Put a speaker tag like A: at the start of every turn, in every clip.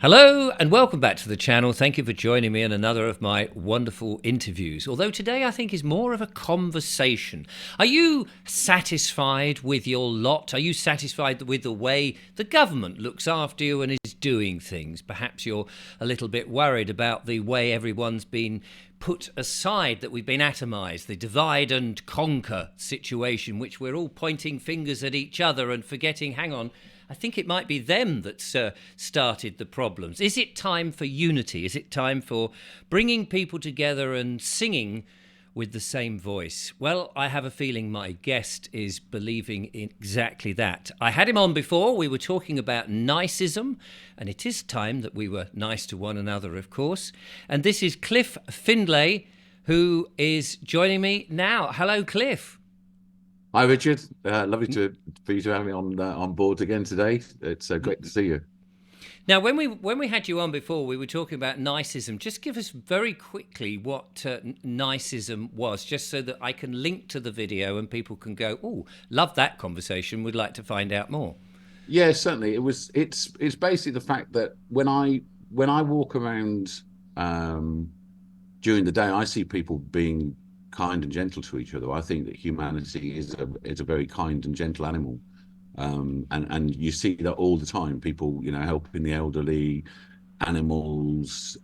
A: Hello and welcome back to the channel. Thank you for joining me in another of my wonderful interviews. Although today I think is more of a conversation. Are you satisfied with your lot? Are you satisfied with the way the government looks after you and is doing things? Perhaps you're a little bit worried about the way everyone's been put aside, that we've been atomised, the divide and conquer situation, which we're all pointing fingers at each other and forgetting, hang on, I think it might be them that started the problems. Is it time for unity? Is it time for bringing people together and singing with the same voice? Well, I have a feeling my guest is believing in exactly that. I had him on before. We were talking about niceism, and it is time that we were nice to one another, of course. And this is Cliff Findlay, who is joining me now. Hello, Cliff.
B: Hi, Richard. For you to have me on board again today. It's great to see you.
A: Now, when we had you on before, we were talking about niceism. Just give us very quickly what niceism was, just so that I can link to the video and people can go, "Oh, love that conversation. We'd like to find out more."
B: Yeah, certainly. It's basically the fact that when I walk around during the day, I see people being kind and gentle to each other. I think that humanity is a very kind and gentle animal. And you see that all the time. People, helping the elderly, animals,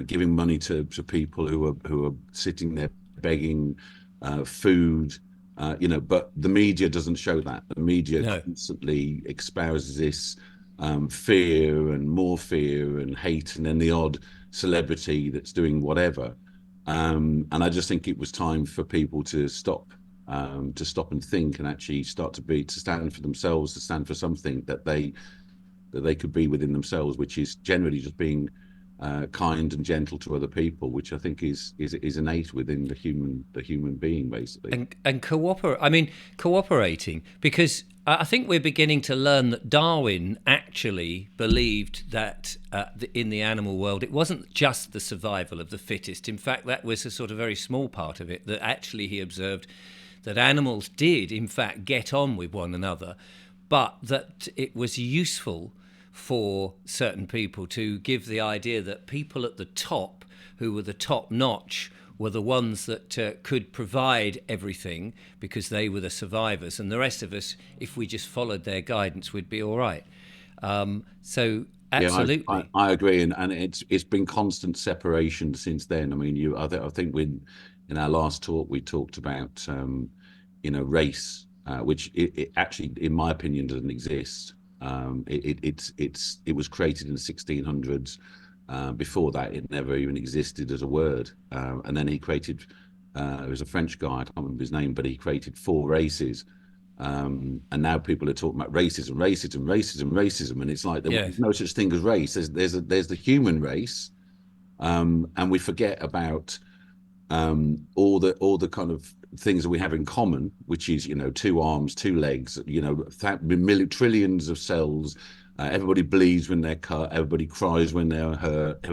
B: giving money to people who are sitting there begging food. But the media doesn't show that. The media
A: No.
B: constantly espouses this fear and more fear and hate, and then the odd celebrity that's doing whatever. And I just think it was time for people to stop and think, and actually start to stand for themselves, to stand for something that they could be within themselves, which is generally just being kind and gentle to other people, which I think is innate within the human being, basically.
A: And cooperating, because I think we're beginning to learn that Darwin actually believed that in the animal world it wasn't just the survival of the fittest. In fact, that was a sort of very small part of it, that actually he observed that animals did in fact get on with one another, but that it was useful for certain people to give the idea that people at the top, who were the top notch, were the ones that could provide everything because they were the survivors, and the rest of us, if we just followed their guidance, would be all right. So
B: Yeah,
A: absolutely.
B: I agree, and it's been constant separation since then. I mean, I think when in our last talk we talked about race, which it actually, in my opinion, doesn't exist. It was created in the 1600s. Before that, it never even existed as a word. And then he created, it was a French guy, I can't remember his name, but he created four races. And now people are talking about racism. And it's like there's
A: Yes.
B: no such thing as race. There's the human race. And we forget about all the kind of things that we have in common, which is, two arms, two legs, trillions of cells. Everybody bleeds when they're cut. Everybody cries when they're hurt.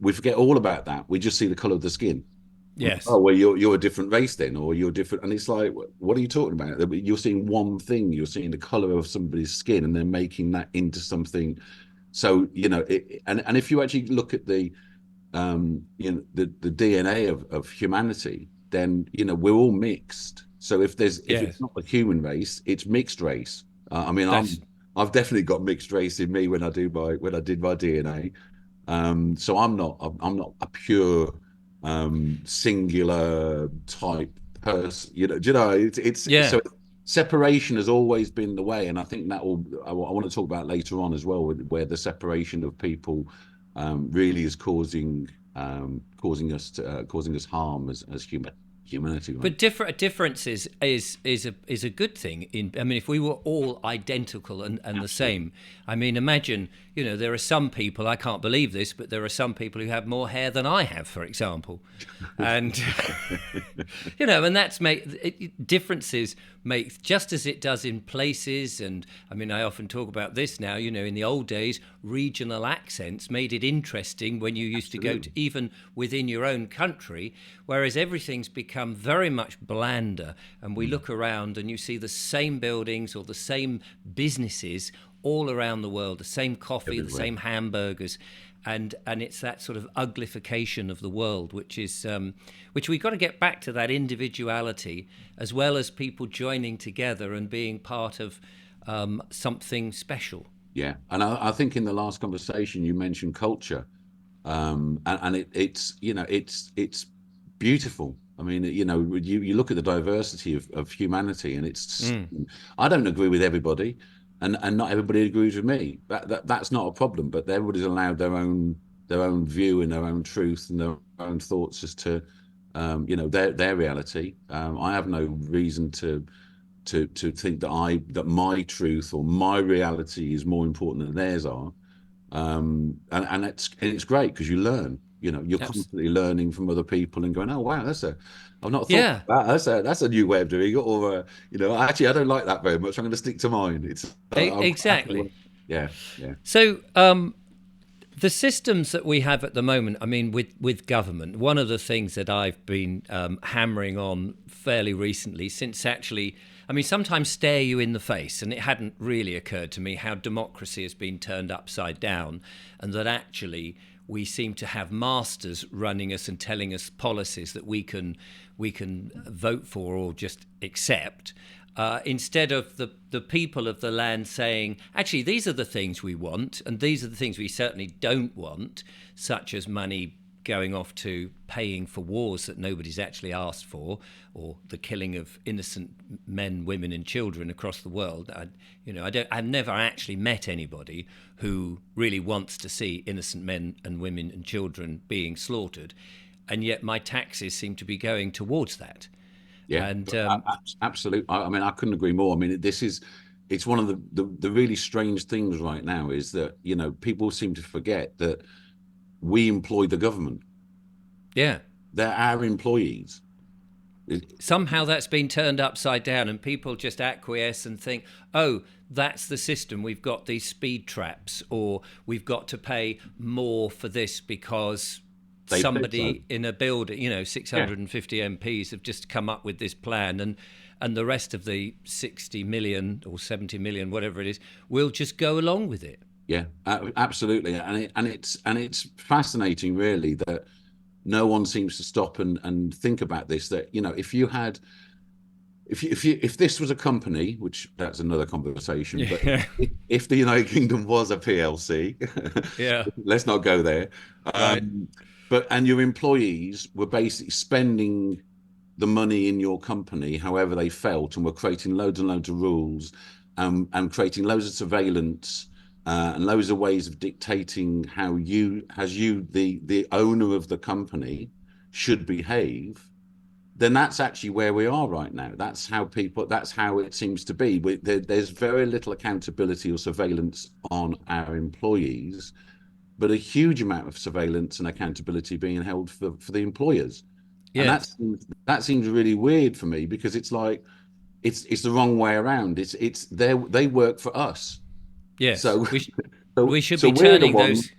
B: We forget all about that. We just see the color of the skin.
A: Yes.
B: Oh, well, you're a different race then, or you're different. And it's like, what are you talking about? You're seeing one thing. You're seeing the color of somebody's skin, and they're making that into something. So, and if you actually look at the the DNA of humanity, then we're all mixed. So if it's
A: Yes.
B: not the human race, it's mixed race. I mean,
A: That's
B: I've definitely got mixed race in me when I did my DNA. So I'm not a pure singular type person. Do you know? It's
A: yeah.
B: so separation has always been the way, and I think I want to talk about later on as well, where the separation of people really is causing us harm as humanity, right?
A: But difference is a good thing. I mean, if we were all identical and the
B: Absolutely.
A: same, I mean, imagine, there are some people, I can't believe this, but there are some people who have more hair than I have, for example, and and that's differences make, just as it does in places. And I mean, I often talk about this now. In the old days, regional accents made it interesting when you used to go to,
B: Absolutely.
A: even within your own country, whereas everything's become very much blander, and we
B: Mm.
A: look around and you see the same buildings or the same businesses all around the world, the same coffee, the
B: everywhere.
A: same hamburgers, and it's that sort of uglification of the world, which we've got to get back to, that individuality, as well as people joining together and being part of something special.
B: Yeah, and I think in the last conversation you mentioned culture, and it's it's beautiful. I mean, you look at the diversity of humanity, and it's
A: Mm.
B: I don't agree with everybody, and not everybody agrees with me. That's not a problem. But everybody's allowed their own view and their own truth and their own thoughts as to their reality. I have no reason to think that my truth or my reality is more important than theirs are. And it's great because you learn. You're
A: Abs-
B: constantly learning from other people and going, oh wow, I've not thought
A: yeah.
B: of that. That's a new way of doing it. Or actually, I don't like that very much. I'm going to stick to mine. I'm happy
A: Exactly.
B: yeah, yeah,
A: So the systems that we have at the moment, I mean, with government, one of the things that I've been hammering on fairly recently, since actually, I mean, sometimes stare you in the face, and it hadn't really occurred to me how democracy has been turned upside down, and that actually we seem to have masters running us and telling us policies that we can vote for or just accept, instead of the people of the land saying, actually, these are the things we want, and these are the things we certainly don't want, such as money going off to paying for wars that nobody's actually asked for, or the killing of innocent men, women, and children across the world. I've never actually met anybody who really wants to see innocent men and women and children being slaughtered, and yet my taxes seem to be going towards that.
B: yeah.
A: And
B: Absolutely. I mean, I couldn't agree more. I mean, it's one of the really strange things right now is that people seem to forget that we employ the government.
A: yeah,
B: They're our employees. It-
A: somehow that's been turned upside down, and people just acquiesce and think, oh, that's the system. We've got these speed traps, or we've got to pay more for this because
B: they said so.
A: somebody in a building,
B: Yeah,
A: 650 MPs have just come up with this plan, and the rest of the 60 million or 70 million, whatever it is, will just go along with it.
B: yeah, absolutely. And it's fascinating, really, that no one seems to stop and think about this. That if this was a company, which that's another conversation, but
A: Yeah,
B: if the United Kingdom was a PLC,
A: yeah,
B: let's not go there.
A: right.
B: Um, and your employees were basically spending the money in your company however they felt, and were creating loads and loads of rules, and creating loads of surveillance, and loads of ways of dictating the owner of the company should behave. Then that's actually where we are right now. That's how it seems to be. There's very little accountability or surveillance on our employees, but a huge amount of surveillance and accountability being held for the employers. And
A: Yes,
B: that seems really weird for me, because it's like it's the wrong way around. It's they work for us.
A: yes.
B: So
A: We should
B: so
A: be
B: we're the
A: turning
B: one.
A: those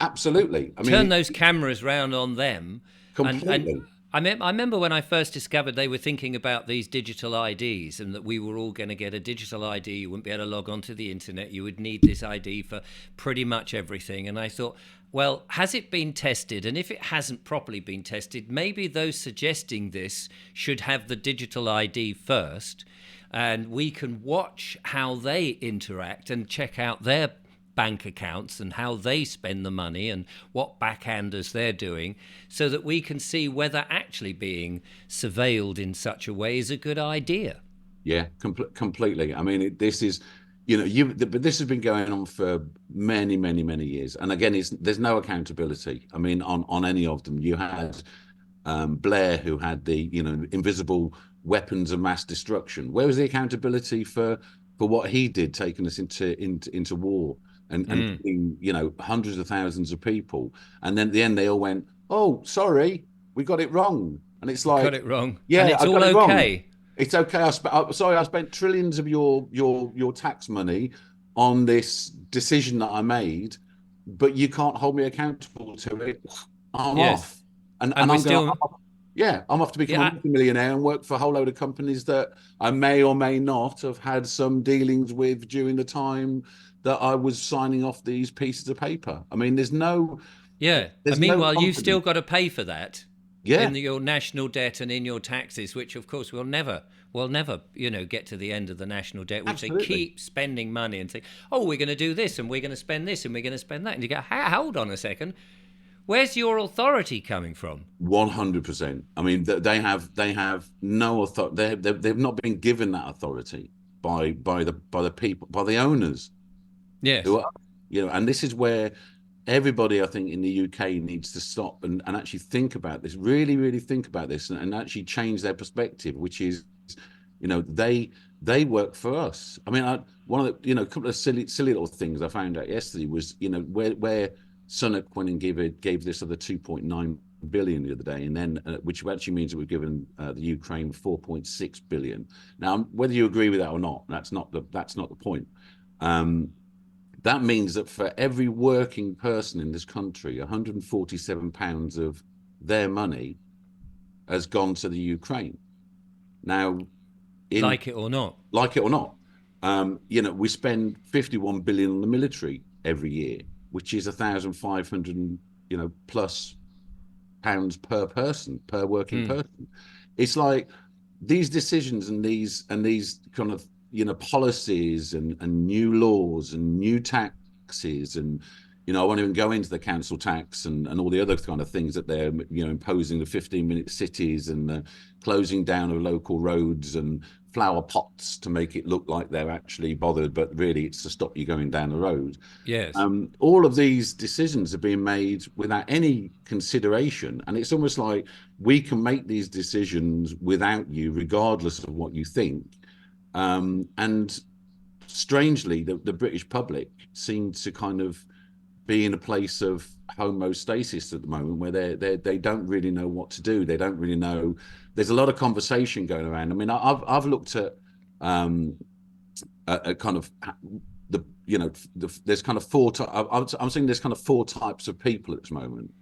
B: Absolutely. I
A: turn
B: mean,
A: those cameras round on them. And
B: completely.
A: I remember when I first discovered they were thinking about these digital IDs, and that we were all going to get a digital ID. You wouldn't be able to log onto the internet. You would need this ID for pretty much everything. And I thought, well, has it been tested? And if it hasn't properly been tested, maybe those suggesting this should have the digital ID first, and we can watch how they interact and check out their bank accounts and how they spend the money and what backhanders they're doing, so that we can see whether actually being surveilled in such a way is a good idea.
B: Yeah, completely. I mean, this is, but this has been going on for many, many, many years. And again, there's no accountability. I mean, on any of them. You had Blair, who had the invisible weapons of mass destruction. Where was the accountability for what he did, taking us into war, and
A: Mm,
B: killing hundreds of thousands of people? And then at the end, they all went, "Oh, sorry, we got it wrong." And it's
A: got
B: like,
A: it wrong. And
B: yeah,
A: it's
B: I
A: all
B: got it wrong.
A: okay.
B: It's okay. Sorry, I spent trillions of your tax money on this decision that I made, but you can't hold me accountable to it. I'm
A: Yes.
B: off, and
A: And we're
B: I'm going.
A: still
B: Yeah, I'm off to become a
A: Yeah,
B: multimillionaire and work for a whole load of companies that I may or may not have had some dealings with during the time that I was signing off these pieces of paper. I mean,
A: yeah. And
B: there's no
A: meanwhile, you've still
B: confidence.
A: got to pay for that
B: Yeah,
A: in your national debt and in your taxes, which of course will never, get to the end of the national debt, which they
B: absolutely.
A: keep spending money and say, oh, we're going to do this and we're going to spend this and we're going to spend that. And you go, hold on a second. Where's your authority coming from?
B: 100%. I mean, they have no authority. They've not been given that authority by the people, by the owners who
A: Yes.
B: are, and this is where everybody, I think, in the UK needs to stop and actually think about this, really, really think about this, and actually change their perspective, which is, they work for us. I mean, one of the, a couple of silly little things I found out yesterday was, where Sunak went and gave this other 2.9 billion the other day, and then which actually means that we've given the Ukraine 4.6 billion. Now, whether you agree with that or not, that's not the point. Um, that means that for every working person in this country, 147 pounds of their money has gone to the Ukraine. Now, in
A: Like it or not.
B: like it or not, we spend 51 billion on the military every year, which is 1,500, plus pounds per person, per working
A: Hmm.
B: person. It's like these decisions and these kind of policies and new laws and new taxes, and I won't even go into the council tax and all the other kind of things that they're imposing, the 15-minute cities and the closing down of local roads and flower pots to make it look like they're actually bothered, but really it's to stop you going down the road.
A: Yes.
B: All of these decisions are being made without any consideration, and it's almost like we can make these decisions without you, regardless of what you think. And strangely, the British public seem to kind of be in a place of homostasis at the moment, where they don't really know what to do. They don't really know. There's a lot of conversation going around. I mean, I've looked at kind of there's kind of I'm saying there's kind of four types of people at this moment.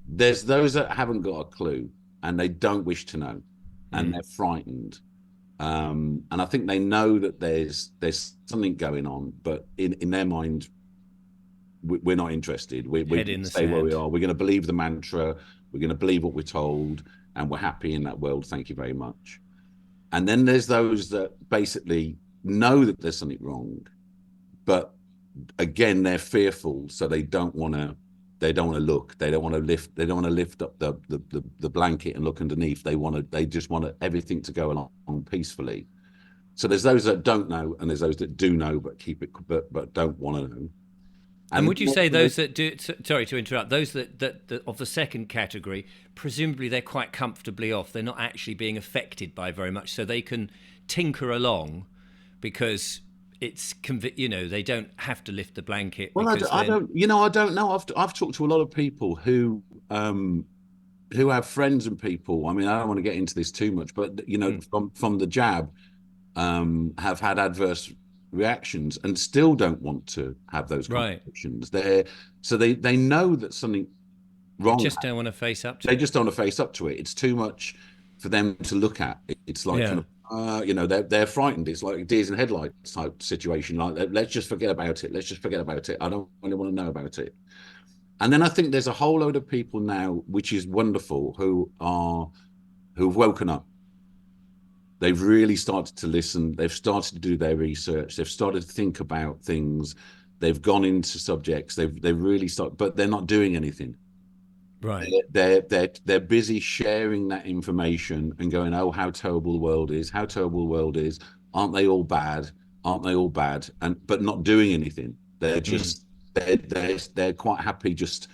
B: There's those that haven't got a clue and they don't wish to know, and they're frightened. And I think they know that there's something going on, but in their mind, we're not interested. We're
A: Head
B: going
A: in
B: to
A: the
B: stay where we
A: sand.
B: are. We're going to believe the mantra. We're going to believe what we're told, and we're happy in that world. Thank you very much. And then there's those that basically know that there's something wrong, but again, they're fearful, so they don't want to. They don't want to look. They don't want to lift. They don't want to lift up the blanket and look underneath. They want to. They just want everything to go along peacefully. So there's those that don't know, and there's those that do know but keep it, but don't want to know.
A: And
B: And
A: would you say those that do? Sorry to interrupt. Those that of the second category, presumably they're quite comfortably off. They're not actually being affected by very much, so they can tinker along because they don't have to lift the blanket
B: well,
A: because
B: I
A: then
B: don't, I don't know. I've talked to a lot of people who have friends and people. I mean, I don't want to get into this too much, but from the jab, have had adverse reactions and still don't want to have those
A: right,
B: conversations. They know that something
A: they
B: wrong.
A: just don't want to face up to
B: They
A: it.
B: just don't want to face up to it. It's too much for them to look at. It's like kind
A: Yeah.
B: of they're frightened. It's like a deers and headlights type situation. Like, let's just forget about it. Let's just forget about it. I don't really want to know about it. And then I think there's a whole load of people now, which is wonderful, who've woken up. They've really started to listen. They've started to do their research. They've started to think about things. They've gone into subjects. They've really started, but they're not doing anything.
A: Right.
B: They're busy sharing that information and going, oh, how terrible the world is, how terrible the world is. Aren't they all bad? Aren't they all bad? And but not doing anything. They're
A: Mm.
B: just they're quite happy just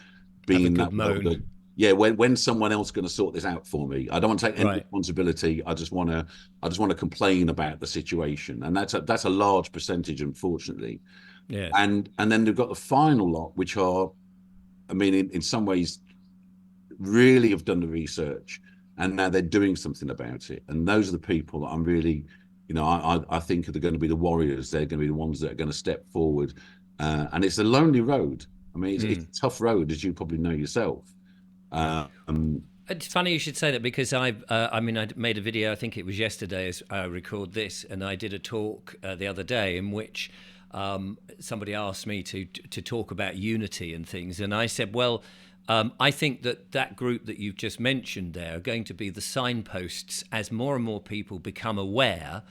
B: being
A: Have a
B: in
A: good
B: that world.
A: moan.
B: Yeah, when someone else going to sort this out for me? I don't want to take any
A: Right.
B: responsibility. I just want to complain about the situation, and that's a large percentage, unfortunately.
A: Yes.
B: And then they've got the final lot, which are, I mean, in some ways, really have done the research, and now they're doing something about it. And those are the people that I'm really, I think are going to be the warriors. They're going to be the ones that are going to step forward. And it's a lonely road. I mean, it's
A: Mm.
B: a tough road, as you probably know yourself. Um,
A: It's funny you should say that, because I mean, I made a video, I think it was yesterday as I record this, and I did a talk the other day in which somebody asked me to talk about unity and things. And I said, well, I think that group that you've just mentioned there are going to be the signposts as more and more people become aware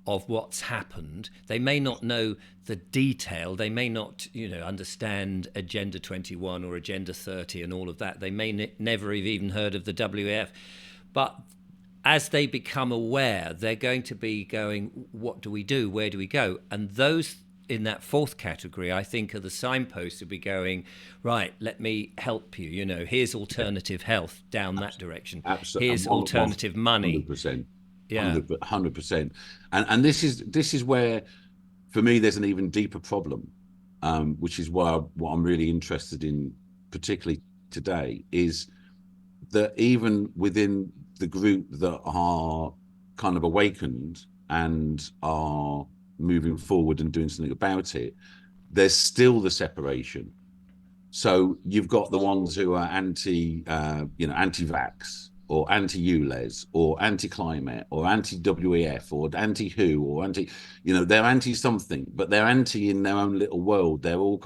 A: of what's happened. They may not know the detail. They may not, understand Agenda 21 or Agenda 30 and all of that. They may never have even heard of the WEF. But as they become aware, they're going to be going, what do we do? Where do we go? And those in that fourth category, I think, are the signposts to be going, right, let me help you. Here's alternative health down that direction.
B: Absolutely.
A: Here's alternative money.
B: 100%.
A: Yeah.
B: 100%. And this is where, for me, there's an even deeper problem, which is what I'm really interested in, particularly today, is that even within the group that are kind of awakened and are moving forward and doing something about it, there's still the separation. So you've got the ones who are anti-vax, or anti-ULEZ, or anti-climate, or anti-WEF, or anti-WHO, or they're anti-something, but they're anti in their own little world. They're all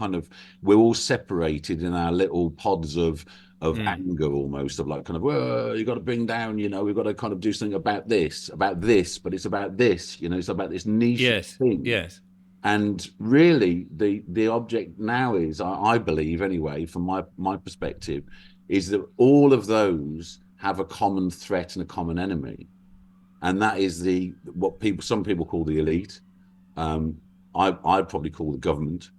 B: we're all separated in our little pods of anger, almost, of like, you got to bring down, we've got to kind of do something about this, but it's about this, it's about this niche thing.
A: Yes.
B: And really, the object now is, I believe anyway, from my perspective, is that all of those have a common threat and a common enemy, and that is some people call the elite. I'd probably call the government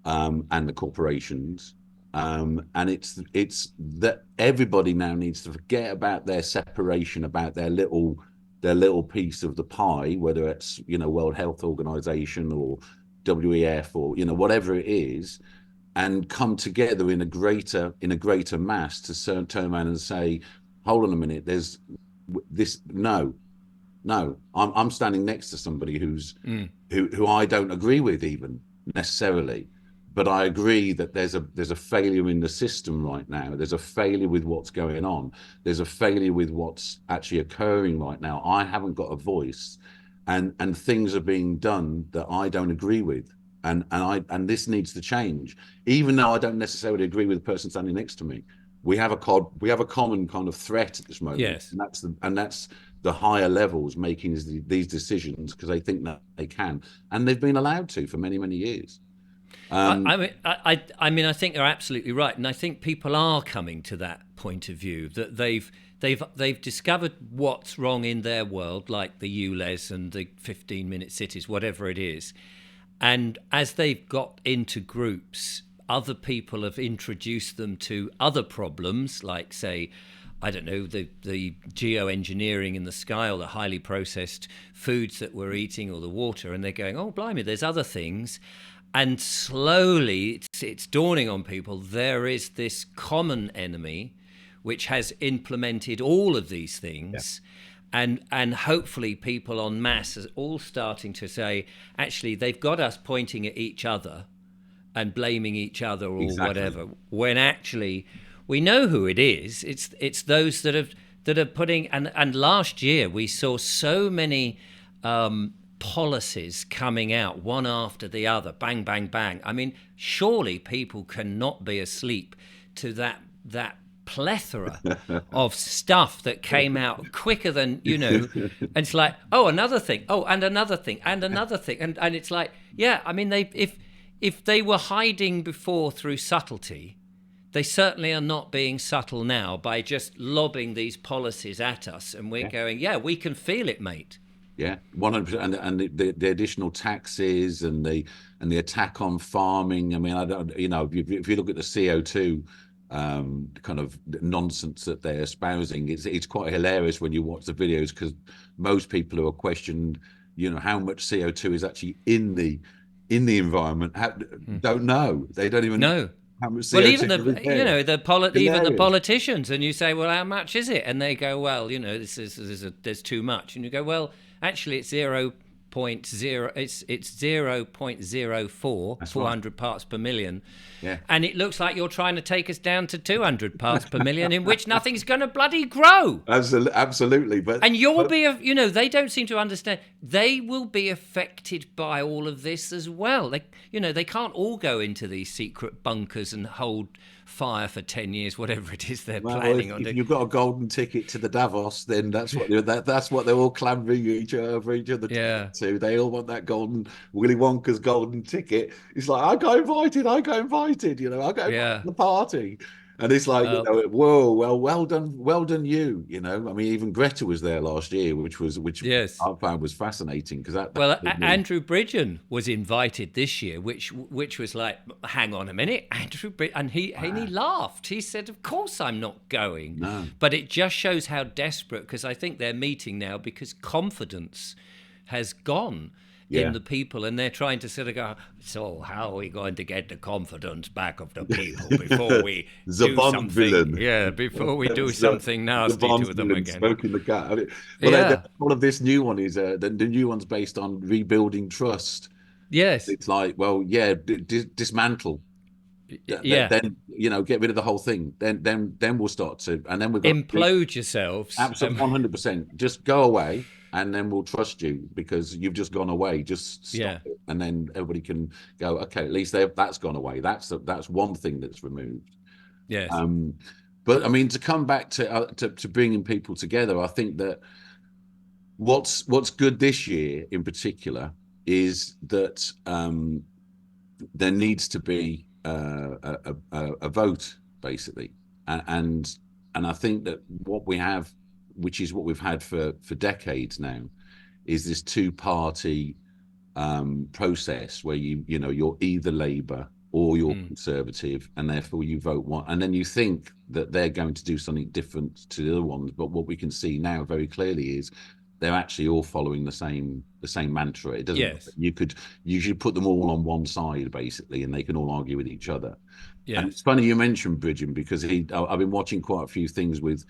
B: and the corporations. And it's that everybody now needs to forget about their separation, about their little piece of the pie, whether it's World Health Organization or WEF or whatever it is, and come together in a greater mass to turn around and say, hold on a minute, there's this. No, I'm standing next to somebody who I don't agree with even necessarily, but I agree that there's a failure in the system right now. There's a failure with what's going on. There's a failure with what's actually occurring right now. I haven't got a voice, and things are being done that I don't agree with, and this needs to change. Even though I don't necessarily agree with the person standing next to me, we have a common kind of threat at this moment.
A: Yes,
B: and that's the higher levels making these decisions because they think that they can, and they've been allowed to for many, many years.
A: I mean, I think they're absolutely right, and I think people are coming to that point of view that they've discovered what's wrong in their world, like the ULEZ and the 15-minute cities, whatever it is, and as they've got into groups, other people have introduced them to other problems, like, say, I don't know, the geoengineering in the sky, or the highly processed foods that we're eating, or the water, and they're going, oh, blimey, there's other things. And slowly it's dawning on people there is this common enemy which has implemented all of these things. Yeah. And hopefully people en masse are all starting to say, actually, they've got us pointing at each other and blaming each other or whatever, when actually we know who it is. It's those that are putting, and last year we saw so many policies coming out one after the other, bang, bang, bang. I mean, surely people cannot be asleep to that plethora of stuff that came out quicker than, and it's like, oh, another thing, oh, and another thing, and another thing. And it's like, yeah, I mean, if they were hiding before through subtlety, they certainly are not being subtle now by just lobbing these policies at us. And we're going, yeah, we can feel it, mate.
B: Yeah, 100%, and the additional taxes and the attack on farming. I mean, I don't, if you look at the CO2 kind of nonsense that they're espousing, it's quite hilarious when you watch the videos, because most people who are questioned, how much CO2 is actually in the environment don't know. They don't even know.
A: Well, even the politicians, and you say, well, how much is it? And they go, well, there's too much. And you go, well, actually, it's 0.001%. it's 0.04,
B: That's right.
A: 400 parts per million.
B: Yeah.
A: And it looks like you're trying to take us down to 200 parts per million, in which nothing's going to bloody grow.
B: Absolutely. But
A: And you'll be, they don't seem to understand. They will be affected by all of this as well. They can't all go into these secret bunkers and hold fire for 10 years, whatever it is they're
B: well,
A: planning on
B: if
A: doing.
B: you've got a golden ticket to the Davos, then that's what they're all clambering each other
A: Yeah.
B: to. They all want that golden Willy Wonka's golden ticket. It's like I got invited, I got invited. I got invited
A: Yeah.
B: to the party. And it's like, whoa, well done, you. I mean, even Greta was there last year, which
A: Yes.
B: I found was fascinating because that
A: Well, Andrew Bridgen was invited this year, which was like, hang on a minute, Andrew Bridgen, and he laughed. He said, "Of course I'm not going."
B: No.
A: But it just shows how desperate, because I think they're meeting now because confidence has gone in the people, and they're trying to sort of go, so how are we going to get the confidence back of the people before we do
B: Bond
A: something?
B: villain.
A: Yeah, before we do something nasty
B: Bond
A: to them
B: villain
A: again.
B: smoking the cat. I mean,
A: Yeah.
B: all of this new one is the new one's based on rebuilding trust.
A: Yes.
B: It's like, well, yeah, dismantle.
A: Yeah.
B: Then get rid of the whole thing. Then we'll start to, and then we've got
A: Implode yourselves.
B: absolutely 100%. Just go away, and then we'll trust you because you've just gone away. Just stop it, and then everybody can go. Okay, at least that's gone away. That's one thing that's removed.
A: Yes.
B: But I mean, to come back to bringing people together, I think that what's good this year in particular is that there needs to be a vote, basically, and I think that what we have, which is what we've had for decades now, is this two-party process where you're either Labour or you're Conservative, and therefore you vote one, and then you think that they're going to do something different to the other ones. But what we can see now very clearly is they're actually all following the same mantra. It doesn't.
A: Yes.
B: You should put them all on one side, basically, and they can all argue with each other.
A: Yes.
B: And it's funny you mentioned Bridgen, because I've been watching quite a few things with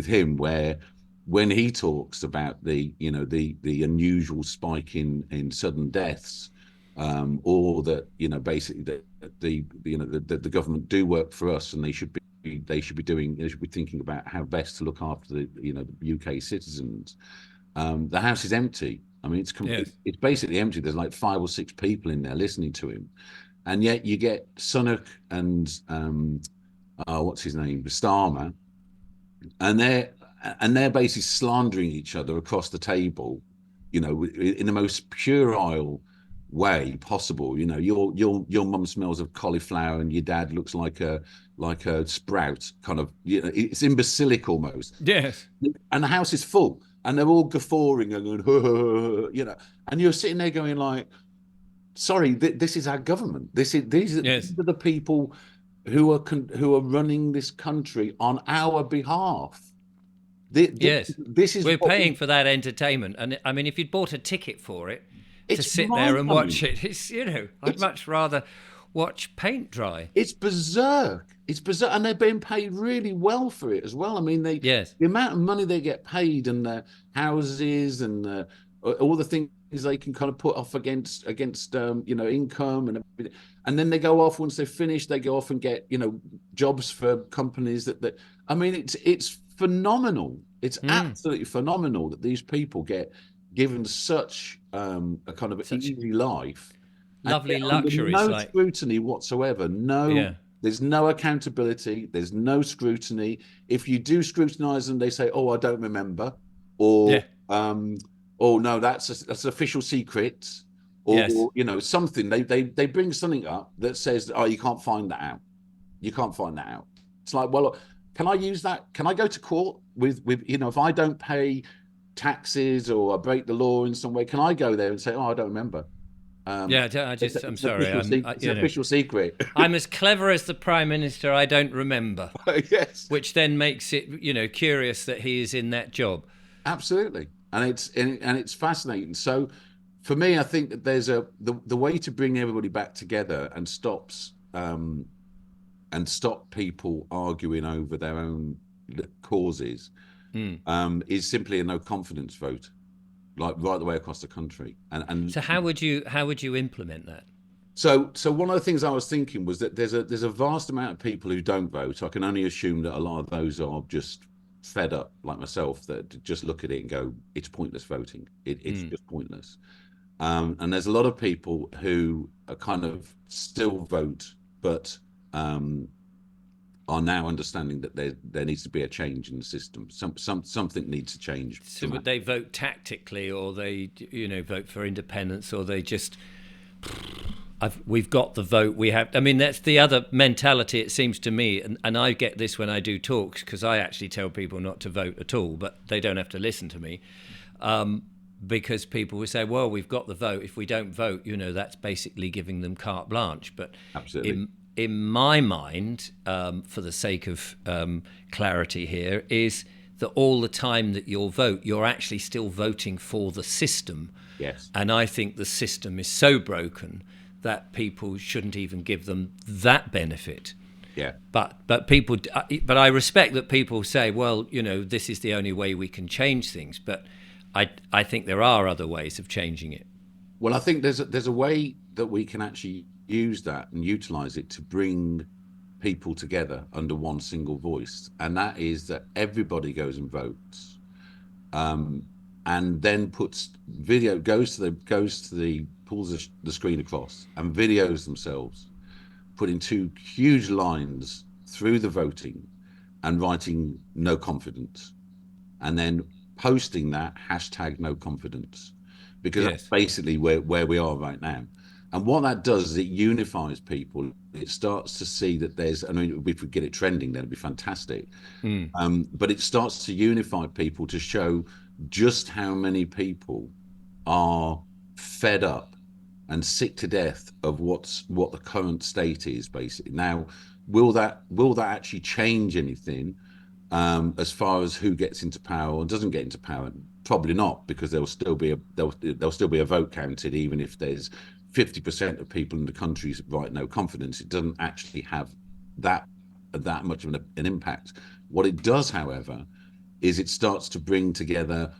B: him where when he talks about the unusual spike in sudden deaths, or that basically the government do work for us, and they should be thinking about how best to look after the UK citizens. The house is empty. I mean, it's basically empty. There's like 5 or 6 people in there listening to him, and yet you get Sunak and what's his name, Starmer, and they're basically slandering each other across the table, in the most puerile way possible. Your mum smells of cauliflower and your dad looks like a sprout, kind of. It's imbecilic almost.
A: Yes.
B: And the house is full, and they're all guffawing and going, and you're sitting there going like, sorry, this is our government. These are the people who are running this country on our behalf. This is
A: we're paying for that entertainment, and I mean, if you'd bought a ticket for it to sit there and watch it, I'd much rather watch paint dry.
B: It's berserk. And they're being paid really well for it as well. I mean, the amount of money they get paid, and the houses, and all the things they can kind of put off against income and everything. And then they go off, once they're finished, they go off and get jobs for companies that I mean, it's phenomenal. It's absolutely phenomenal that these people get given such a kind of easy life,
A: lovely luxuries,
B: no scrutiny whatsoever. There's no accountability. There's no scrutiny. If you do scrutinize them, they say, "Oh, I don't remember," or "Oh no, that's official secret," or something. They bring something up that says, "Oh, you can't find that out. You can't find that out." It's like, well, can I use that? Can I go to court with if I don't pay taxes or I break the law in some way? Can I go there and say, "Oh, I don't remember"?
A: I'm sorry.
B: It's an official secret.
A: I'm as clever as the Prime Minister. I don't remember.
B: Yes.
A: Which then makes it, curious that he is in that job.
B: Absolutely, and it's fascinating. So, for me, I think that there's the way to bring everybody back together and stop people arguing over their own causes is simply a no confidence vote. like right the way across the country. And
A: So how would you implement that?
B: so one of the things I was thinking was that there's a vast amount of people who don't vote. I can only assume that a lot of those are just fed up, like myself, that just look at it and go, it's pointless voting. It's
A: Mm.
B: just pointless. And there's a lot of people who are kind of still vote, but are now understanding that there needs to be a change in the system. Something needs to change.
A: So would they vote tactically, or they, vote for independence, or they just, we've got the vote, we have. I mean, that's the other mentality, it seems to me, and I get this when I do talks, because I actually tell people not to vote at all, but they don't have to listen to me, because people will say, well, we've got the vote. If we don't vote, that's basically giving them carte blanche. But
B: Absolutely.
A: in my mind, for the sake of clarity here, is that all the time that you'll vote, you're actually still voting for the system.
B: Yes.
A: And I think the system is so broken that people shouldn't even give them that benefit.
B: Yeah.
A: But I respect that people say, well, this is the only way we can change things. But I think there are other ways of changing it.
B: Well, I think there's a way that we can actually use that and utilize it to bring people together under one single voice, and that is that everybody goes and votes, and then goes to the pulls the screen across and videos themselves putting two huge lines through the voting and writing no confidence, and then posting that hashtag no confidence, because that's
A: Yes.
B: basically where we are right now. And what that does is it unifies people. It starts to see that I mean, if we get it trending, then it'd be fantastic.
A: Mm.
B: But it starts to unify people to show just how many people are fed up and sick to death of what the current state is, basically. Now, will that actually change anything as far as who gets into power or doesn't get into power? Probably not, because there'll still be a vote counted, even if there's 50% of people in the country write no confidence. It doesn't actually have that much of an impact. What it does, however, is it starts to bring together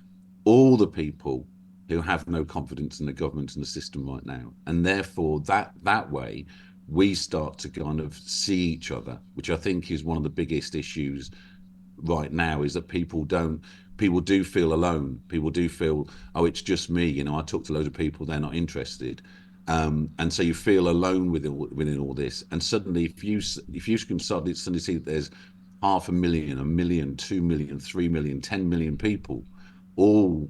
B: all the people who have no confidence in the government and the system right now, and therefore that way we start to kind of see each other, which I think is one of the biggest issues right now, is that people do feel alone. People do feel, oh, it's just me. I talk to loads of people, they're not interested. And so you feel alone within all this. And suddenly, if you can suddenly see that there's 500,000, 1 million, 2 million, 3 million, 10 million people all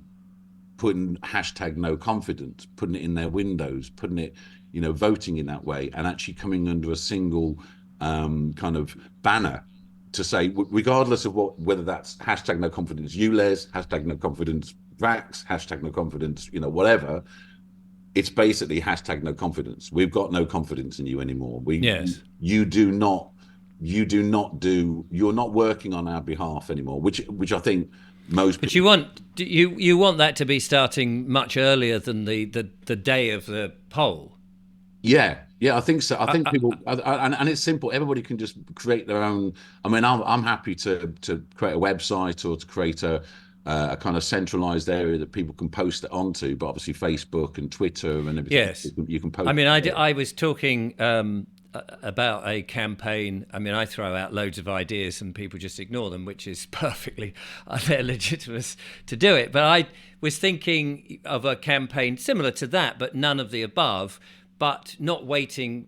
B: putting hashtag no confidence, putting it in their windows, putting it, voting in that way, and actually coming under a single kind of banner to say, regardless of whether that's hashtag no confidence ULEZ, hashtag no confidence Vax, hashtag no confidence, whatever, it's basically hashtag no confidence. We've got no confidence in you anymore.
A: Yes.
B: You're not working on our behalf anymore, which I think most
A: But
B: people.
A: you want that to be starting much earlier than the day of the poll.
B: Yeah, I think so. I think people, and it's simple. Everybody can just create their own. I mean, I'm happy to create a website or to create a kind of centralized area that people can post it onto. But obviously, Facebook and Twitter and everything,
A: Yes.
B: you can post.
A: I mean, I was talking about a campaign. I mean, I throw out loads of ideas and people just ignore them, which is perfectly, they're legitimate to do it. But I was thinking of a campaign similar to that, but none of the above, but not waiting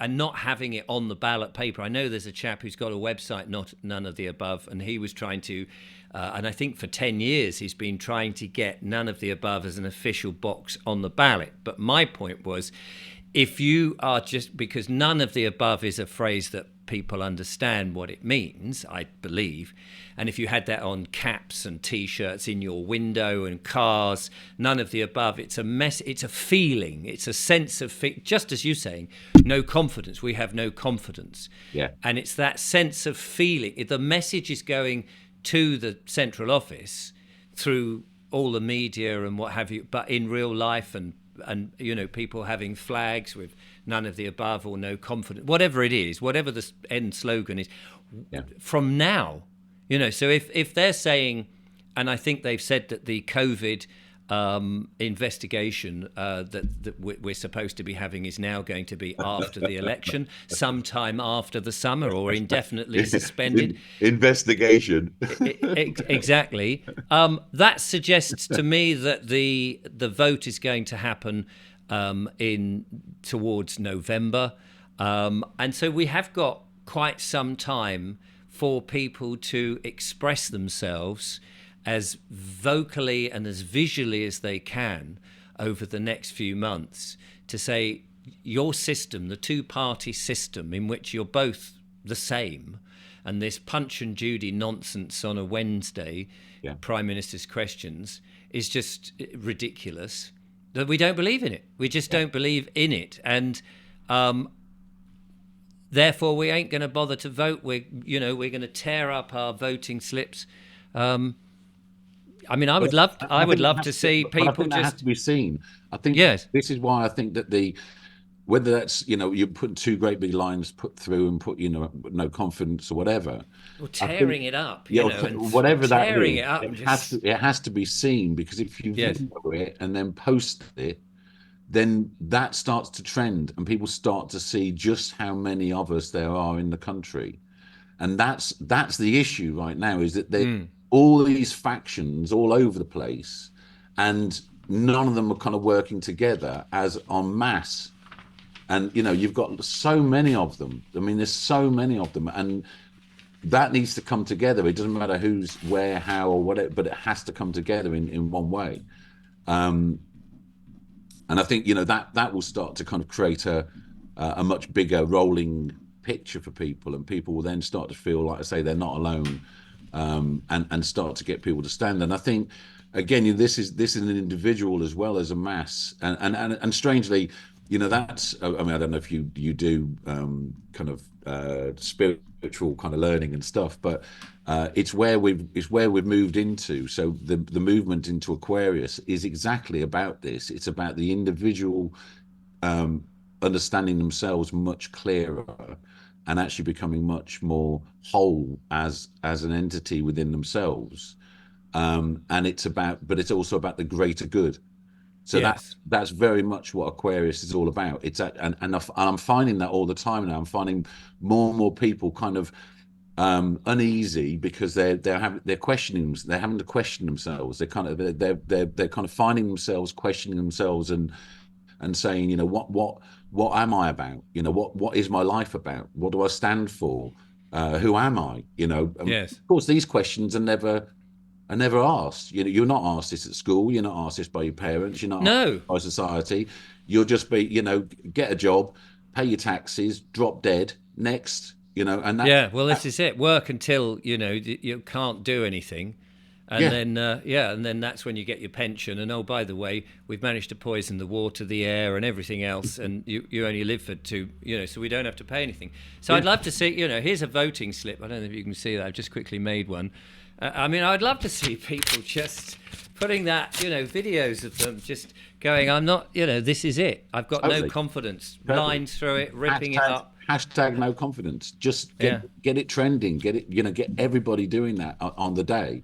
A: and not having it on the ballot paper. I know there's a chap who's got a website, none of the above, and he was trying to, and I think for 10 years he's been trying to get none of the above as an official box on the ballot. But my point was, if you are because none of the above is a phrase that people understand what it means, I believe. And if you had that on caps and T-shirts in your window and cars, none of the above, it's a feeling, it's a sense of, just as you're saying, no confidence. We have no confidence.
B: Yeah.
A: And it's that sense of feeling. The message is going to the central office through all the media and what have you, but in real life and people having flags with none of the above or no confidence, whatever it is, whatever the end slogan is, from now, so if they're saying, and I think they've said that the COVID investigation that we're supposed to be having is now going to be after the election, sometime after the summer, or indefinitely suspended.
B: Investigation.
A: Exactly. That suggests to me that the vote is going to happen in towards November, and so we have got quite some time for people to express themselves as vocally and as visually as they can over the next few months, to say your system, the two-party system in which you're both the same, and this Punch and Judy nonsense on a Wednesday, Prime Minister's questions, is just ridiculous. That we don't believe in it. We just don't believe in it, and therefore we ain't going to bother to vote. We're going to tear up our voting slips. I mean, I would love to see people
B: I think that has to be seen. I think this is why I think that whether that's, you put two great big lines put through and put, no confidence or whatever.
A: Or tearing it up,
B: whatever that
A: tearing
B: is,
A: it up.
B: It has to be seen, because if you video it and then post it, then that starts to trend and people start to see just how many of us there are in the country. And that's the issue right now, is that all these factions all over the place, and none of them are kind of working together as en masse. And you've got so many of them. I mean, there's so many of them, and that needs to come together. It doesn't matter who's where, how, or whatever, but it has to come together in one way. And I think that will start to kind of create a much bigger rolling picture for people, and people will then start to feel, like I say, they're not alone. And start to get people to stand. And I think, again, this is an individual as well as a mass. And strangely, that's, I mean, I don't know if you do kind of spiritual kind of learning and stuff, but it's where we've moved into. So the movement into Aquarius is exactly about this. It's about the individual understanding themselves much clearer, and actually becoming much more whole as an entity within themselves. And it's also about the greater good. So that's very much what Aquarius is all about. And I'm finding that all the time now. I'm finding more and more people kind of uneasy, because they're questioning. They're having to question themselves. They're kind of finding themselves questioning themselves and saying, what am I about? What is my life about? What do I stand for? Who am I? Of course, these questions are never asked. You're not asked this at school. You're not asked this by your parents. You're not asked by society. You'll just be, get a job, pay your taxes, drop dead. Next, and that.
A: This is it. Work until you can't do anything. And then that's when you get your pension. And oh, by the way, we've managed to poison the water, the air, and everything else. And you only live for so we don't have to pay anything. So I'd love to see, here's a voting slip. I don't know if you can see that. I've just quickly made one. I mean, I'd love to see people just putting that, videos of them just going, I'm not, this is it. I've got no confidence. Lines through it, ripping it up.
B: Hashtag no confidence. Just get it trending. Get it, get everybody doing that on the day.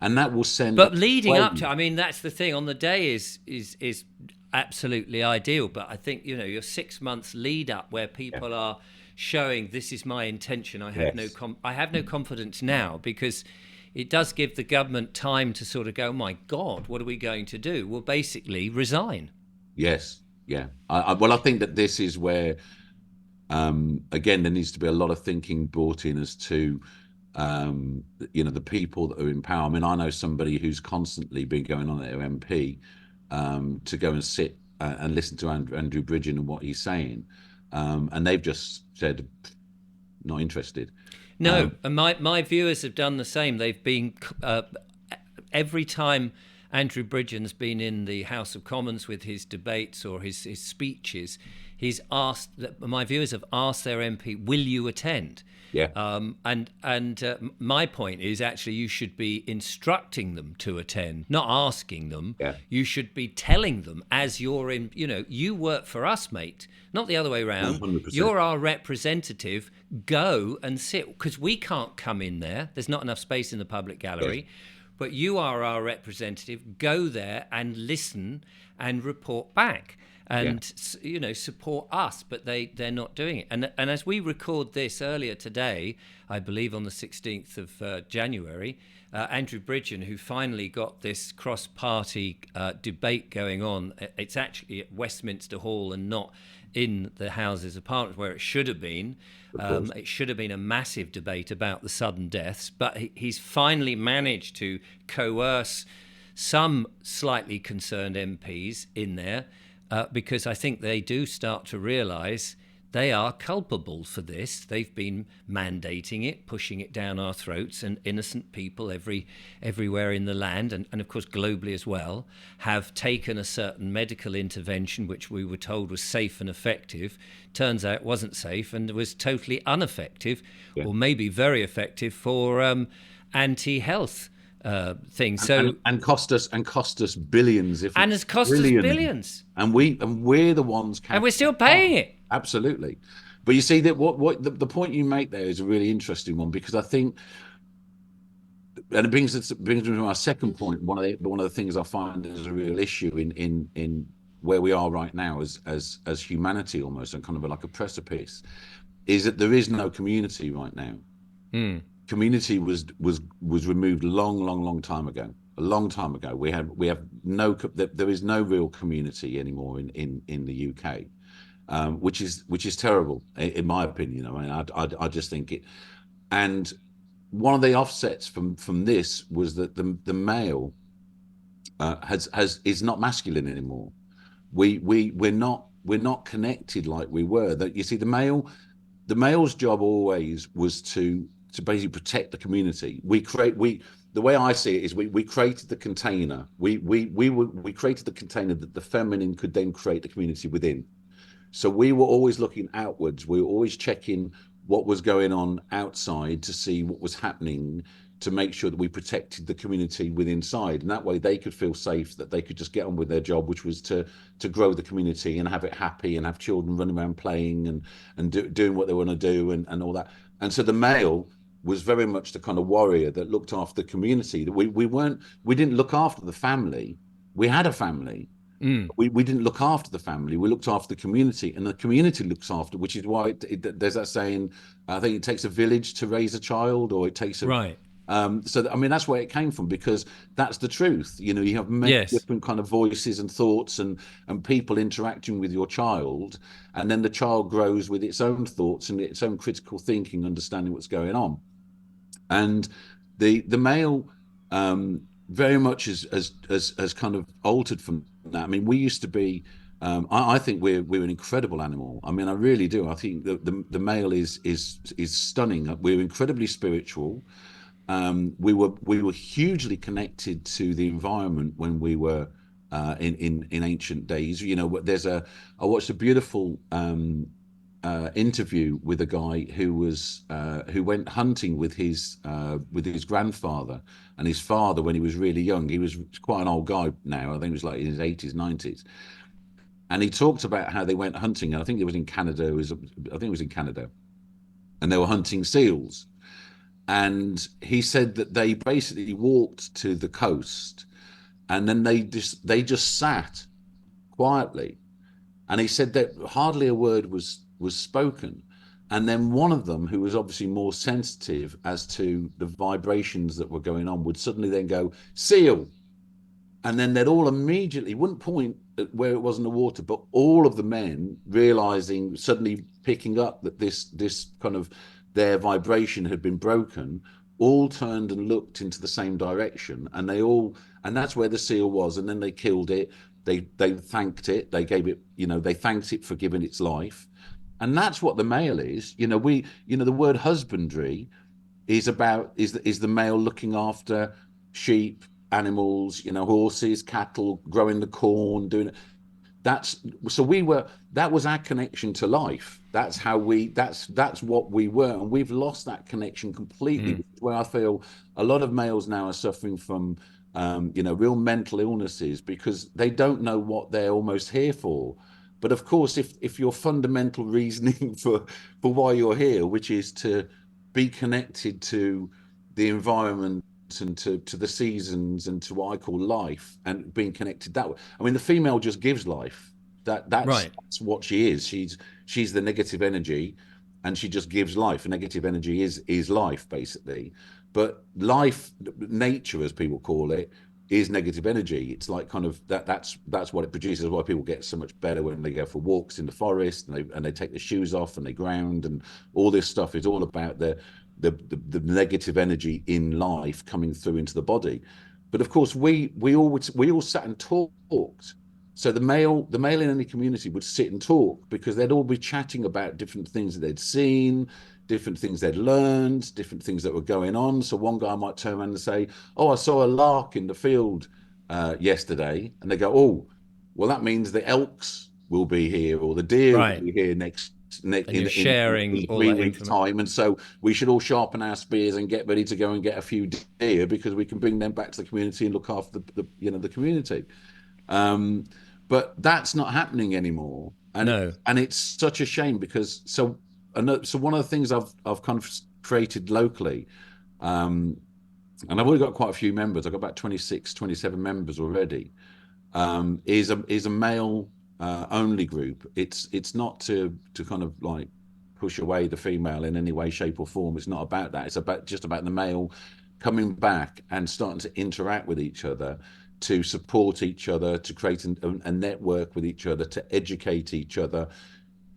B: And that will send.
A: But leading up to, I mean, that's the thing. On the day is absolutely ideal. But I think your 6 months lead up, where people are showing, this is my intention. I have no confidence now, because it does give the government time to sort of go, oh my God, what are we going to do? Well, basically resign.
B: Yes, yeah. I think that this is where, again, there needs to be a lot of thinking brought in as to. The people that are in power. I mean, I know somebody who's constantly been going on at their MP to go and sit and listen to Andrew Bridgen and what he's saying, and they've just said, not interested.
A: No, and my viewers have done the same. They've been every time Andrew Bridgen's been in the House of Commons with his debates or his speeches, he's asked. My viewers have asked their MP, "Will you attend?"
B: Yeah.
A: My point is, actually, you should be instructing them to attend, not asking them.
B: Yeah.
A: You should be telling them, as you're in, you work for us, mate, not the other way around.
B: 100%.
A: You're our representative. Go and sit, because we can't come in there. There's not enough space in the public gallery. but you are our representative. Go there and listen and report back
B: Yeah,
A: and support us, but they're not doing it. And as we record this earlier today, I believe on the 16th of January, Andrew Bridgen, who finally got this cross-party debate going on, it's actually at Westminster Hall and not in the Houses of Parliament where it should have been.
B: of course.
A: It should have been a massive debate about the sudden deaths, but he's finally managed to coerce some slightly concerned MPs in there, because I think they do start to realise they are culpable for this. They've been mandating it, pushing it down our throats, and innocent people everywhere in the land, and of course globally as well, have taken a certain medical intervention which we were told was safe and effective. Turns out it wasn't safe and was totally ineffective,
B: Yeah.
A: or maybe very effective for anti-health things. So
B: And cost us billions, if
A: and
B: not
A: has cost us
B: trillions.
A: billions,
B: And we're the ones
A: and we're still
B: carrying
A: paying it.
B: Absolutely. But you see that what the point you make there is a really interesting one, because I think, and it brings me to my second point. One of the things I find is a real issue in where we are right now as humanity, almost, and kind of like a precipice, is that there is no community right now. Community was removed long time ago. A long time ago, we have no, there is no real community anymore in the UK. Which is terrible in my opinion. I mean, I just think it. And one of the offsets from this was that the male is not masculine anymore. We're not connected like we were. That, you see, the male's job always was to basically protect the community. The way I see it is we created the container. We created the container that the feminine could then create the community within. So we were always looking outwards. We were always checking what was going on outside to see what was happening, to make sure that we protected the community within inside. And that way they could feel safe, that they could just get on with their job, which was to grow the community and have it happy and have children running around playing and doing what they want to do and all that. And so the male was very much the kind of warrior that looked after the community. That we didn't look after the family. We had a family. We didn't look after the family. We looked after the community, and the community looks after, which is why there's that saying, I think it takes a village to raise a child, or it takes a
A: Right.
B: so I mean, that's where it came from, because that's the truth. You know, you have many
A: Yes.
B: different kind of voices and thoughts and people interacting with your child, and then the child grows with its own thoughts and its own critical thinking, understanding what's going on. And the male very much has kind of altered from that. I mean, we used to be. I think we're an incredible animal. I mean, I really do. I think the male is stunning. We're incredibly spiritual. We were hugely connected to the environment when we were in ancient days. You know, I watched a beautiful interview with a guy who went hunting with his grandfather and his father when he was really young. He was quite an old guy now. I think he was like in his 80s, 90s. And he talked about how they went hunting. I think it was in Canada. I think it was in Canada, and they were hunting seals. And he said that they basically walked to the coast, and then they just sat quietly. And he said that hardly a word was spoken. And then one of them, who was obviously more sensitive as to the vibrations that were going on, would suddenly then go, seal. And then they'd all immediately, wouldn't point at where it was in the water, but all of the men realizing, suddenly picking up that this kind of their vibration had been broken, all turned and looked into the same direction. And that's where the seal was. And then they killed it. They thanked it. They gave it, they thanked it for giving its life. And that's what the male is. The word husbandry is the male looking after sheep, animals, horses, cattle, growing the corn, doing it. That was our connection to life. That's what we were. And we've lost that connection completely, where I feel a lot of males now are suffering from real mental illnesses, because they don't know what they're almost here for. But of course, if your fundamental reasoning for why you're here, which is to be connected to the environment and to the seasons and to what I call life and being connected that way. I mean, the female just gives life.
A: Right.
B: That's what she is. She's the negative energy, and she just gives life. Negative energy is life basically, but life, nature as people call it, is negative energy. It's like kind of that's what it produces. Why people get so much better when they go for walks in the forest and they take their shoes off and they ground and all this stuff is all about the negative energy in life coming through into the body. But of course, we all sat and talked. So the male in any community would sit and talk because they'd all be chatting about different things that they'd seen, different things they'd learned, different things that were going on. So one guy might turn around and say, "Oh, I saw a lark in the field yesterday," and they go, "Oh, well, that means the elks will be here or the deer will
A: Right.
B: be here next
A: And you're
B: in
A: sharing all that
B: 3 weeks
A: information.
B: time, and so we should all sharpen our spears and get ready to go and get a few deer because we can bring them back to the community and look after the community." um but that's not happening anymore,
A: No.
B: and it's such a shame because so one of the things I've kind of created locally, um and I've already got quite a few members. I've got about 26, 27 members already. Is a male only group. It's not to kind of like push away the female in any way, shape, or form. It's not about that. It's about just about the male coming back and starting to interact with each other, to support each other, to create a network with each other, to educate each other,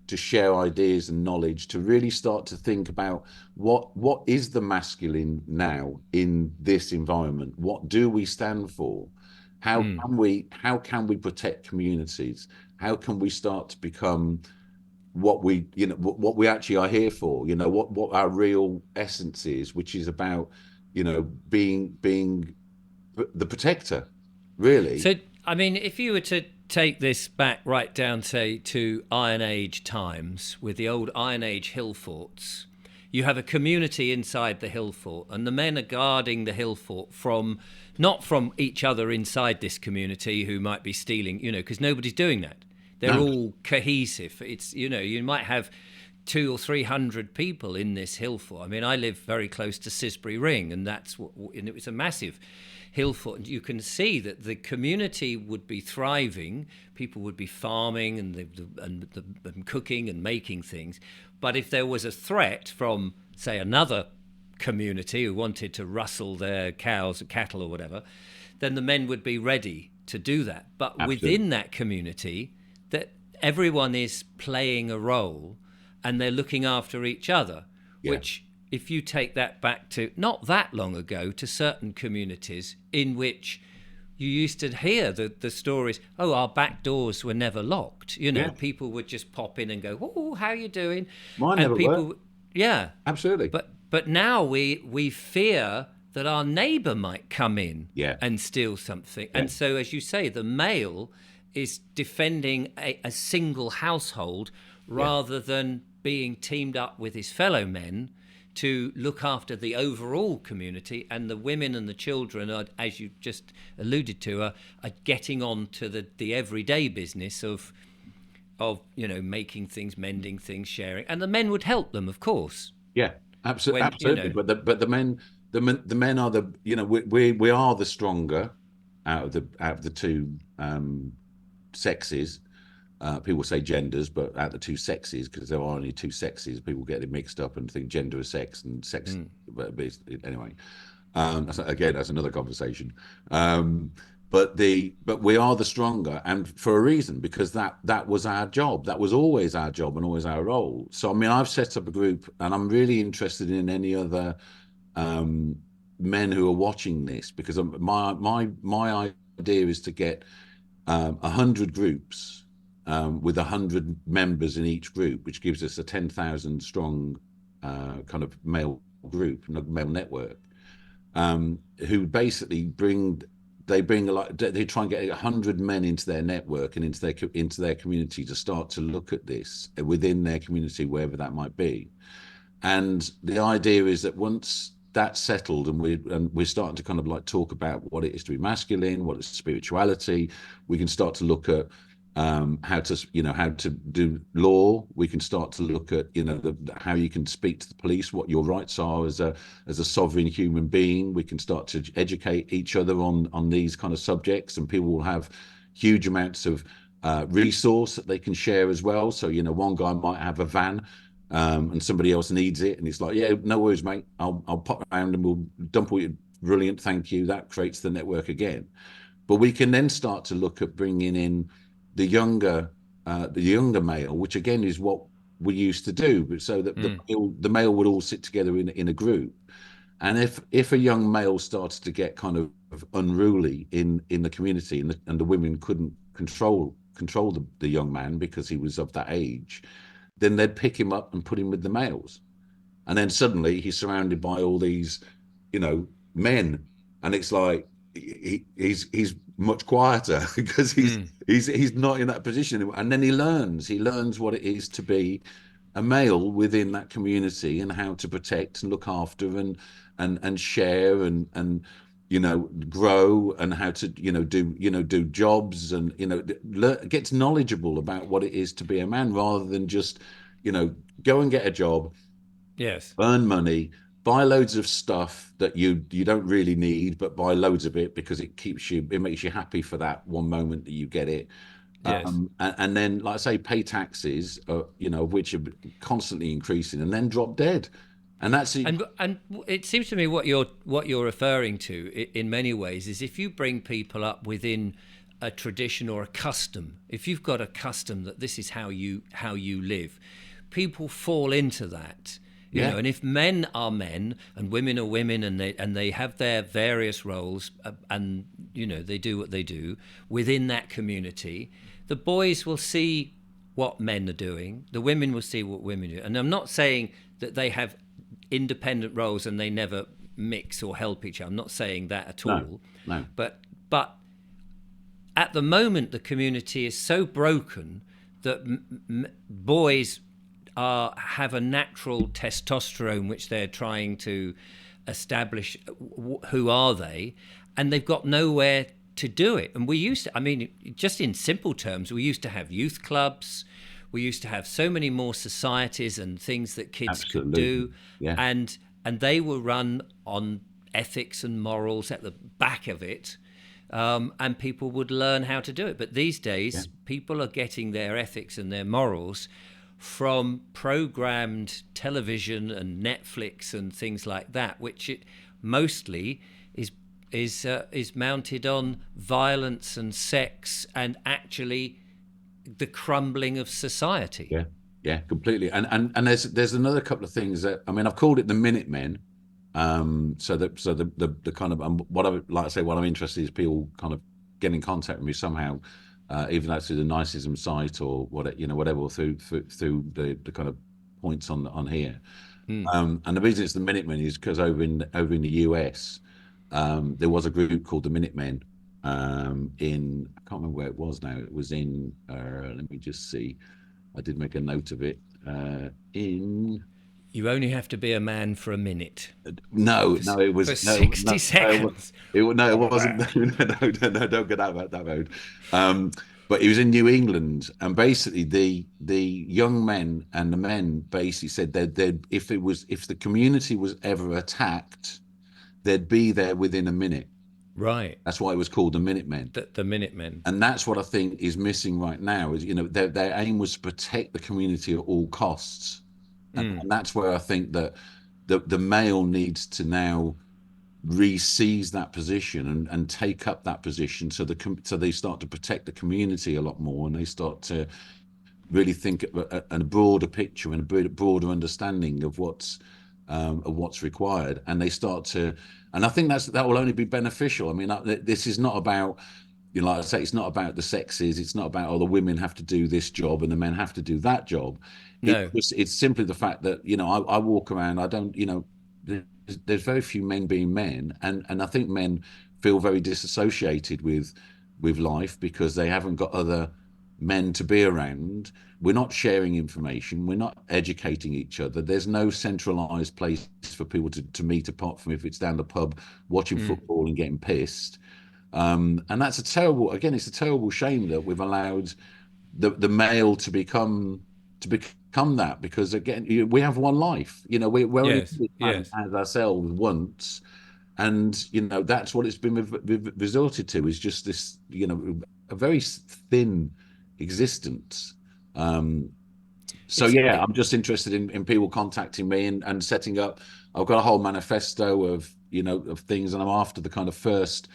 B: to share ideas and knowledge, to really start to think about what is the masculine now in this environment. What do we stand for?
A: Mm.
B: How can we protect communities? How can we start to become what we what we actually are here for? What our real essence is, which is about being the protector, really.
A: So, I mean, if you were to take this back right down, say, to Iron Age times with the old Iron Age hill forts, you have a community inside the hill fort, and the men are guarding the hill fort from not from each other inside this community who might be stealing, because nobody's doing that. They're
B: No.
A: all cohesive. It's, you might have 200 or 300 people in this hill fort. I mean, I live very close to Sisbury Ring, and and it was a massive hill fort. And you can see that the community would be thriving. People would be farming and cooking and making things. But if there was a threat from, say, another community who wanted to rustle their cows or cattle or whatever, then the men would be ready to do that. But
B: Absolutely.
A: within that community, that everyone is playing a role and they're looking after each other,
B: Yeah.
A: which, if you take that back to not that long ago, to certain communities in which you used to hear the stories, oh, our back doors were never locked.
B: Yeah.
A: People would just pop in and go, oh, how you doing?
B: Mine
A: And
B: never worked.
A: people, yeah.
B: Absolutely.
A: But now we fear that our neighbour might come in
B: Yeah.
A: and steal something.
B: Yeah.
A: And so, as you say, the male is defending a single household
B: Yeah.
A: rather than being teamed up with his fellow men to look after the overall community. And the women and the children are, as you just alluded to, are getting on to the everyday business of making things, mending things, sharing. And the men would help them, of course.
B: Yeah, absolutely,
A: When
B: absolutely. But the men are we are the stronger out of the two sexes. People say genders, but out of the two sexes, because there are only two sexes, people get it mixed up and think gender is sex and sex. But anyway, that's another conversation. But we are the stronger, and for a reason, because that was our job. That was always our job and always our role. So I mean, I've set up a group, and I'm really interested in any other men who are watching this, because my idea is to get 100 groups with 100 members in each group, which gives us a 10,000 strong kind of male group, male network, who basically they try and get 100 men into their network and into their community to start to look at this within their community, wherever that might be. And the idea is that once that's settled and we're starting to kind of like talk about what it is to be masculine, what is spirituality, we can start to look at how to how to do law. We can start to look at how you can speak to the police, what your rights are as a sovereign human being. We can start to educate each other on these kind of subjects, and people will have huge amounts of resource that they can share as well. So one guy might have a van, and somebody else needs it, and it's like, yeah, no worries, mate, I'll pop around and we'll dump all your brilliant, thank you. That creates the network again. But we can then start to look at bringing in the younger male, which again is what we used to do. But so that the male would all sit together in a group, and if a young male started to get kind of unruly in the community, and the women couldn't control the young man because he was of that age, then they'd pick him up and put him with the males, and then suddenly he's surrounded by all these, men, and it's like he's much quieter because he's not in that position anymore. And then he learns what it is to be a male within that community, and how to protect and look after and share and grow, and how to do jobs, and gets knowledgeable about what it is to be a man, rather than just go and get a job,
A: Yes.
B: earn money, buy loads of stuff that you don't really need, but buy loads of it because it makes you happy for that one moment that you get it.
A: Yes.
B: And then, like I say, pay taxes, which are constantly increasing, and then drop dead. And that's it.
A: And it seems to me what you're referring to in many ways is, if you bring people up within a tradition or a custom, if you've got a custom that this is how you live, people fall into that. And if men are men and women are women, and they have their various roles, and they do what they do within that community, the boys will see what men are doing, the women will see what women do. And I'm not saying that they have independent roles and they never mix or help each other. I'm not saying that at all.
B: No.
A: But at the moment, the community is so broken that boys have a natural testosterone which they're trying to establish. Who are they? And they've got nowhere to do it. And we used to, I mean, just in simple terms, we used to have youth clubs. We used to have so many more societies and things that kids could do.
B: Yeah.
A: And they were run on ethics and morals at the back of it. And people would learn how to do it. But these days, people are getting their ethics and their morals from programmed television and Netflix and things like that, which it mostly is mounted on violence and sex, and actually the crumbling of society.
B: Yeah, completely. And there's another couple of things that, I mean, I've called it the Minutemen. So the kind of, what I'm interested is people kind of get in contact with me somehow, even though through the Nicism site or whatever, or through the kind of points on here. And the reason it's the Minutemen is because over in the US, there was a group called the Minutemen. I can't remember where it was now. It was in. Let me just see. I did make a note of it. In.
A: You only have to be a man for a minute.
B: No, it was
A: for 60 seconds.
B: It wasn't. No, don't go that road. But it was in New England, and basically the young men and the men basically said that if the community was ever attacked, they'd be there within a minute.
A: Right.
B: That's why it was called the Minutemen.
A: The Minutemen.
B: And that's what I think is missing right now. Is their aim was to protect the community at all costs. And that's where I think that the male needs to now re-seize that position and take up that position, so they start to protect the community a lot more, and they start to really think a broader picture and a broader understanding of what's required, and they start to. And I think that will only be beneficial. I mean, this is not about. Like I say, it's not about the sexes. It's not about, the women have to do this job and the men have to do that job.
A: No.
B: It's simply the fact that, I walk around, I don't, there's very few men being men. And I think men feel very disassociated with life because they haven't got other men to be around. We're not sharing information. We're not educating each other. There's no centralized place for people to meet, apart from if it's down the pub watching football and getting pissed. And that's it's a terrible shame that we've allowed the male to become that, because again, we have one life. We're only
A: Yes, yes.
B: as ourselves once, and that's what it's been resorted to, is just this, a very thin existence. Um, so
A: It's
B: yeah,
A: it,
B: I'm just interested in people contacting me and setting up. I've got a whole manifesto of of things, and I'm after the kind of first.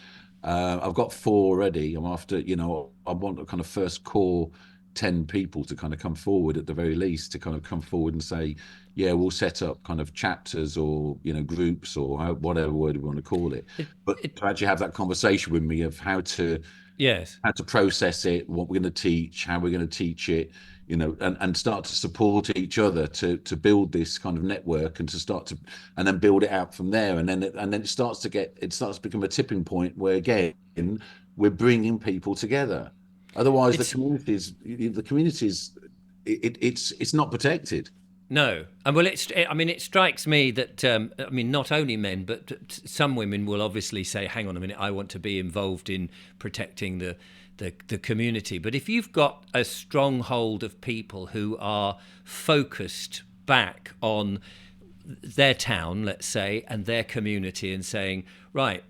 B: I've got four already. I'm after, I want a kind of first core 10 people to kind of come forward, at the very least, to kind of come forward and say, yeah, we'll set up kind of chapters, or groups, or whatever word we want to call it,
A: it,
B: but
A: it
B: to actually have that conversation with me of
A: yes.
B: how to process it, what we're going to teach, how we're going to teach it, and start to support each other to build this kind of network, and to start to, and then build it out from there. And then it starts to become a tipping point where, again, we're bringing people together. Otherwise,
A: It's
B: the communities, it's not protected.
A: No, and well, I mean, it strikes me that I mean, not only men, but some women will obviously say, "Hang on a minute, I want to be involved in protecting the community." But if you've got a stronghold of people who are focused back on their town, let's say, and their community, and saying, right,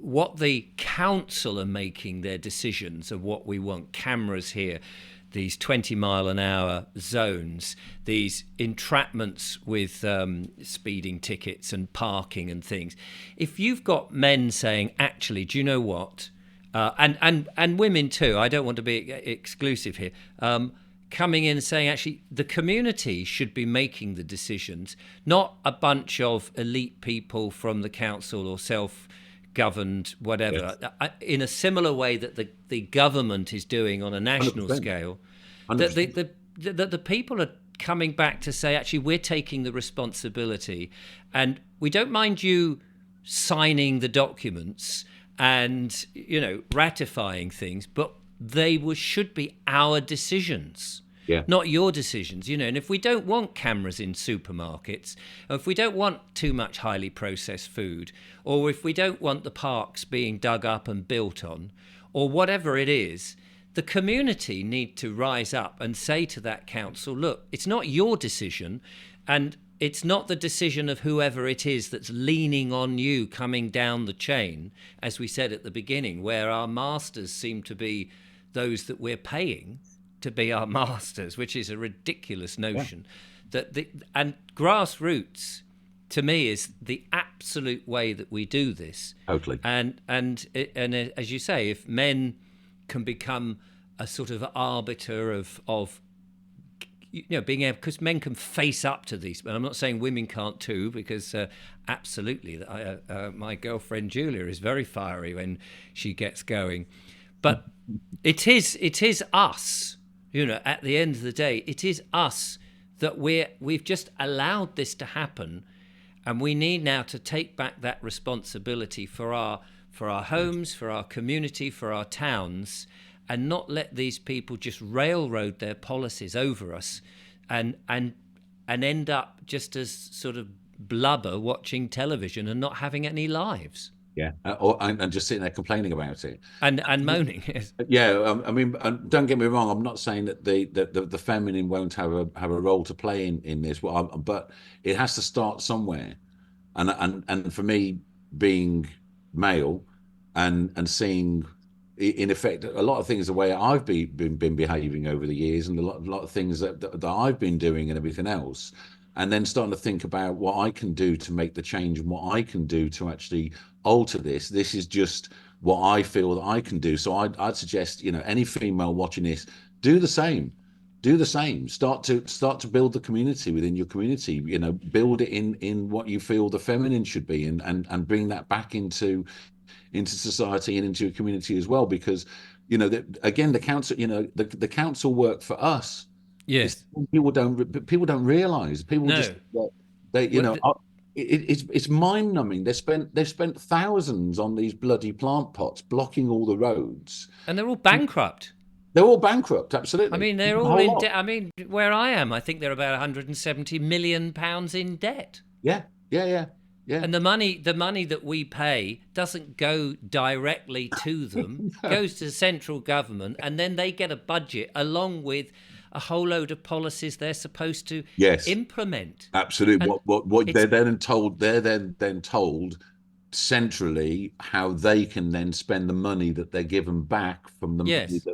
A: what the council are making their decisions of what we want, cameras here, these 20-mile-an-hour zones, these entrapments with speeding tickets and parking and things. If you've got men saying, actually, do you know what? And women too, I don't want to be exclusive here, coming in and saying, actually, the community should be making the decisions, not a bunch of elite people from the council or self-governed whatever,
B: Yes.
A: in a similar way that the government is doing on a national
B: 100%.
A: scale, that
B: 100%.
A: the people are coming back to say, actually, we're taking the responsibility, and we don't mind you signing the documents and ratifying things, but should be our decisions,
B: Yeah.
A: not your decisions. And if we don't want cameras in supermarkets, or if we don't want too much highly processed food, or if we don't want the parks being dug up and built on, or whatever it is, the community need to rise up and say to that council, look, it's not your decision, and it's not the decision of whoever it is that's leaning on you coming down the chain, as we said at the beginning, where our masters seem to be those that we're paying to be our masters, which is a ridiculous notion. Yeah. And grassroots, to me, is the absolute way that we do this.
B: Totally.
A: And as you say, if men can become a sort of arbiter of being able, because men can face up to these, and I'm not saying women can't too, because absolutely, my girlfriend Julia is very fiery when she gets going, but it is us, at the end of the day, it is us that we've just allowed this to happen, and we need now to take back that responsibility for our homes, for our community, for our towns, and not let these people just railroad their policies over us and end up just as sort of blubber watching television and not having any lives.
B: Yeah, and just sitting there complaining about it
A: and moaning.
B: Yeah, I mean, don't get me wrong. I'm not saying that the feminine won't have a role to play in this, but it has to start somewhere. And for me, being male and seeing, in effect, a lot of things the way I've been behaving over the years, and a lot of things that I've been doing and everything else, and then starting to think about what I can do to make the change, and what I can do to actually alter this. This is just what I feel that I can do. So I'd suggest, any female watching this, do the same. Do the same. Start to build the community within your community. Build it in what you feel the feminine should be, and bring that back into society and into a community as well. Because again, the council, the council work for us.
A: Yes.
B: People don't realize. People just it's mind numbing. They spent thousands on these bloody plant pots blocking all the roads,
A: and they're all bankrupt.
B: They're all bankrupt, absolutely.
A: I mean, they're all in debt. I mean, where I am, I think they're about £170 million in debt.
B: Yeah. Yeah.
A: And the money that we pay doesn't go directly to them, goes to central government, and then they get a budget along with a whole load of policies they're supposed to
B: Yes.
A: implement.
B: Absolutely.
A: And
B: What
A: it's
B: they're then told centrally how they can then spend the money that they're given back from the money
A: yes,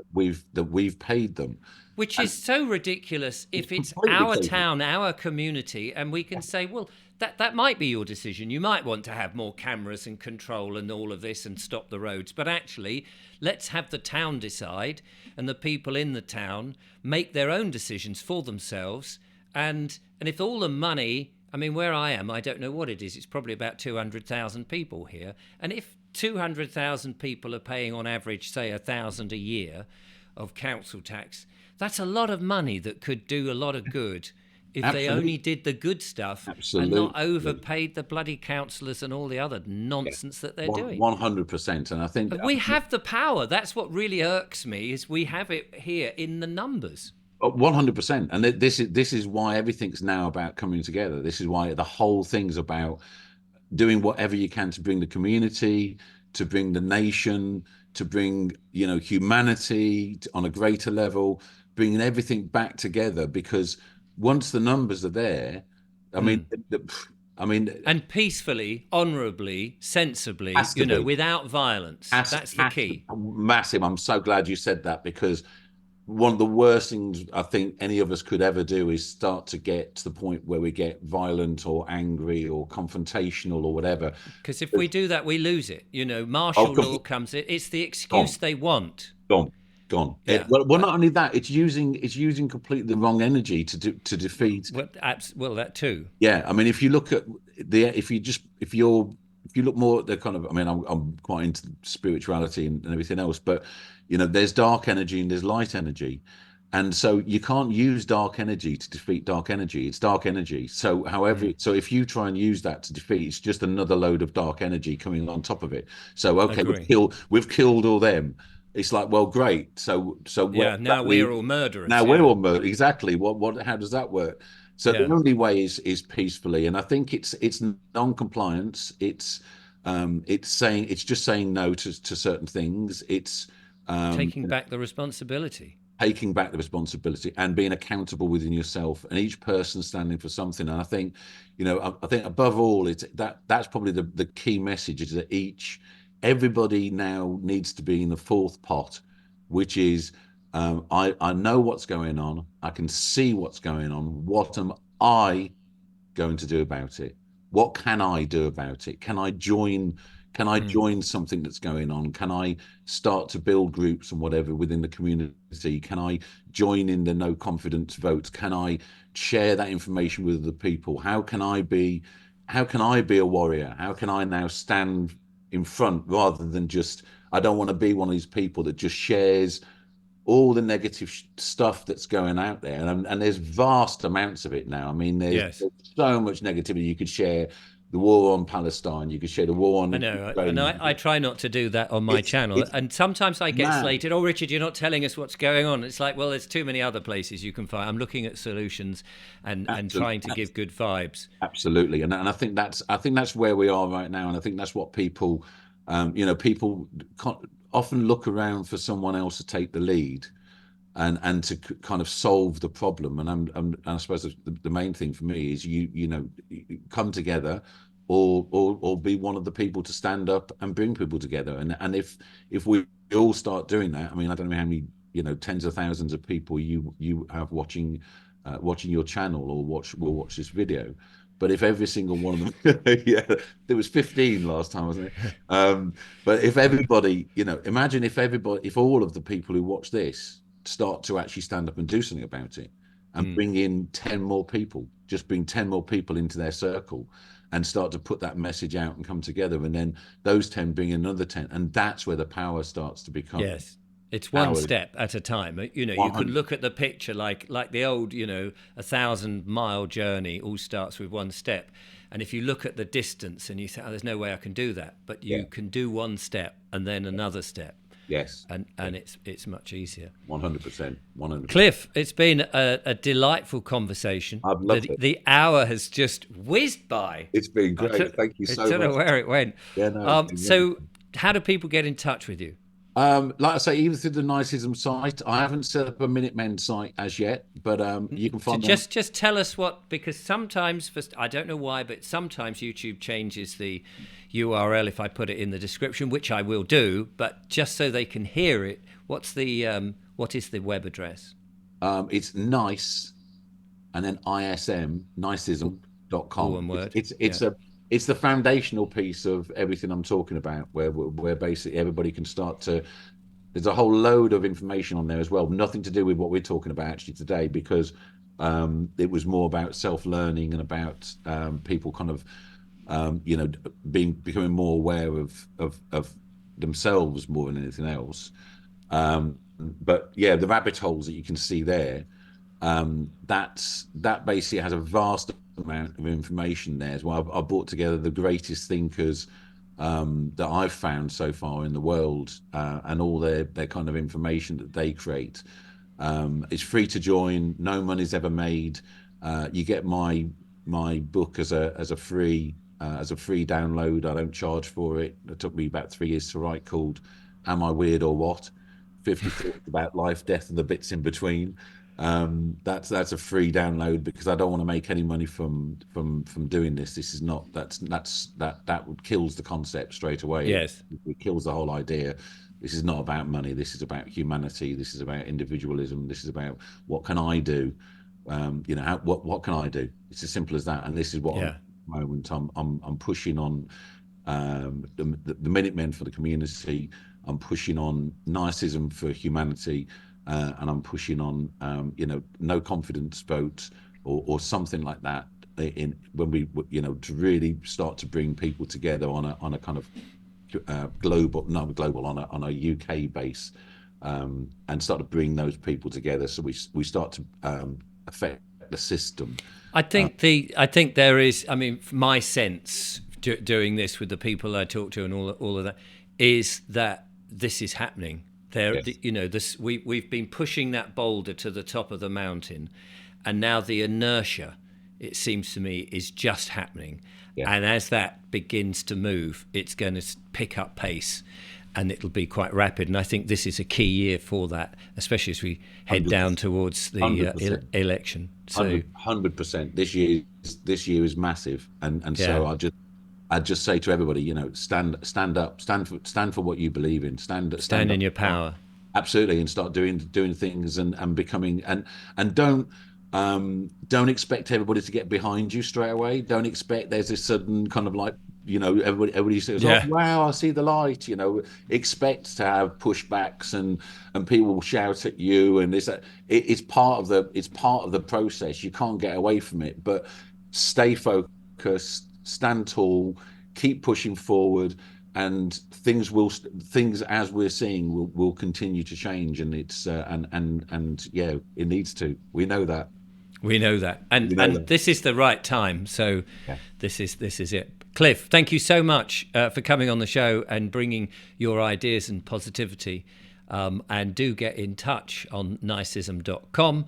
B: that we've paid them.
A: which
B: And
A: is so ridiculous
B: it's
A: if it's
B: completely
A: our
B: crazy.
A: town, our community, and we can say, well, that might be your decision. You might want to have more cameras and control and all of this and stop the roads. But actually, let's have the town decide and the people in the town make their own decisions for themselves. And if all the money, I mean, where I am, I don't know what it is. It's probably about 200,000 people here. And if 200,000 people are paying on average, say, 1,000 a year of council tax, that's a lot of money that could do a lot of good if they
B: Absolutely.
A: only did the good stuff and not
B: Absolutely.
A: overpaid the bloody councillors and all the other
B: Yeah.
A: nonsense that they're
B: One
A: doing.
B: 100%. And I think
A: We have the power. That's what really irks me is we have it here in the numbers.
B: 100%. And this is why everything's now about coming together. This is why the whole thing's about doing whatever you can to bring the community, to bring the nation, to bring humanity on a greater level, bringing everything back together. Because once the numbers are there, I mean,
A: Mm.
B: I mean, it
A: And peacefully, honourably, sensibly,
B: has to be,
A: without violence. That's the
B: has to,
A: key.
B: massive. I'm so glad you said that, because one of the worst things I think any of us could ever do is start to get to the point where we get violent or angry or confrontational or whatever.
A: Because if we do that, we lose it.
B: Oh,
A: Martial law comes in. It's the excuse
B: gone,
A: they want.
B: gone, gone.
A: Yeah.
B: Well, not only that, it's using completely the wrong energy to defeat.
A: Well, that too.
B: Yeah, I mean, if you look at if you look more at the kind of, I mean, I'm quite into spirituality and everything else, but there's dark energy and there's light energy, and so you can't use dark energy to defeat dark energy. It's dark energy. So, however,
A: Mm,
B: so if you try and use that to defeat, it's just another load of dark energy coming on top of it. So, okay,
A: agree.
B: we've killed all them. It's like, well, great. So where
A: Yeah.
B: does that
A: Now
B: leave?
A: we're all murderers.
B: Now we're
A: Yeah.
B: all murdered. Exactly. How does that work? So the
A: Yeah.
B: only way is peacefully, and I think it's non-compliance. It's just saying no to certain things. It's
A: Taking back the responsibility.
B: taking back the responsibility and being accountable within yourself, and each person standing for something. And I think, I think above all, that's probably the key message, is that everybody now needs to be in the fourth pot, which is, I know what's going on. I can see what's going on. What am I going to do about it? What can I do about it? Can I join? Can I
A: Mm,
B: join something that's going on? Can I start to build groups and whatever within the community? Can I join in the no confidence votes? Can I share that information with other people? How can I be a warrior? How can I now stand in front, rather than just, I don't want to be one of these people that just shares all the negative stuff that's going out there, and there's vast amounts of it now. I mean,
A: yes.
B: there's so much negativity. You could share the war on Palestine, you could share the war
A: I
B: on
A: know, and
B: Ukraine.
A: I try not to do that on my
B: it's
A: channel.
B: it's
A: And sometimes I get
B: mad.
A: slated. Oh, Richard, you're not telling us what's going on. It's like, well, there's too many other places you can find. I'm looking at solutions and trying to
B: Absolutely,
A: give good vibes.
B: absolutely. And I think that's where we are right now, and I think that's what people often look around for someone else to take the lead, and to kind of solve the problem. And I suppose the main thing for me is, you come together, or be one of the people to stand up and bring people together. And if we all start doing that, I mean, I don't know how many tens of thousands of people you have watching your channel, or will watch this video. But if every single one of them, yeah, there was 15 last time, wasn't it? But if everybody, imagine if all of the people who watch this start to actually stand up and do something about it, and
A: Mm,
B: bring in 10 more people, just bring 10 more people into their circle, and start to put that message out and come together. And then those 10 bring another 10. And that's where the power starts to become
A: yes. It's one
B: power.
A: step at a time. You can
B: 100.
A: look at the picture like the old, 1,000-mile journey all starts with one step. And if you look at the distance and you say, oh, there's no way I can do that. But
B: Yeah.
A: you can do one step and then another step.
B: Yes.
A: and it's much easier.
B: 100%. 100%.
A: Cliff, it's been a delightful conversation.
B: I've loved it.
A: The hour has just whizzed by.
B: It's been great. Thank you
A: I
B: so
A: don't know
B: much.
A: where it went.
B: Yeah, no, it's been really
A: So, how do people get in touch with you?
B: like I say, even through the Nicism site, I haven't set up a Minutemen site as yet, but you can find me on.
A: Just tell us what, because sometimes, I don't know why, but sometimes YouTube changes the URL if I put it in the description, which I will do, but just so they can hear it, what is the web address?
B: It's nice, and then ISM,
A: All
B: nicism.com.
A: one word.
B: It's the foundational piece of everything I'm talking about, where basically everybody can start to. There's a whole load of information on there as well. Nothing to do with what we're talking about actually today, because it was more about self-learning and about people kind of becoming more aware of themselves more than anything else. But yeah, the rabbit holes that you can see there, that basically has a vast amount of information there as well. I've brought together the greatest thinkers that I've found so far in the world, and all their kind of information that they create. It's free to join. No money's ever made. You get my book as a free download. I don't charge for it. It took me about 3 years to write, called "Am I Weird or What? 50 Thoughts About Life, Death, and the Bits in Between." That's a free download, because I don't want to make any money from doing this. This is not that kills the concept straight away.
A: Yes.
B: It kills the whole idea. This is not about money. This is about humanity. This is about individualism. This is about what can I do. What can I do? It's as simple as that. And this is what
A: Yeah.
B: I'm pushing on the Minutemen for the community. I'm pushing on Nicism for humanity, and I'm pushing on no confidence vote or something like that. When we to really start to bring people together on a kind of on a UK base, and start to bring those people together, so we start to affect the system.
A: I think there is. I mean, my sense doing this with the people I talk to and all of that is that this is happening.
B: Yes.
A: We've been pushing that boulder to the top of the mountain, and now the inertia, it seems to me, is just happening.
B: Yeah.
A: And as that begins to move, it's going to pick up pace, and it'll be quite rapid. And I think this is a key year for that, especially as we head
B: 100%.
A: down towards the
B: 100%.
A: election. So
B: 100%. This year is massive, and so I just say to everybody, stand up, stand for what you believe in, stand
A: in
B: up,
A: your power.
B: Absolutely, and start doing things and becoming, and don't expect everybody to get behind you straight away. Don't expect there's this sudden kind of like, everybody says,
A: Yeah.
B: "Oh wow, I see the light." Expect to have pushbacks and people will shout at you, and it's part of the process. You can't get away from it, but stay focused, stand tall, keep pushing forward, and things as we're seeing will continue to change. And it's and yeah, it needs to. We know that.
A: And this is the right time. So
B: Yeah.
A: this is it. Cliff, thank you so much for coming on the show and bringing your ideas and positivity. And do get in touch on nicism.com.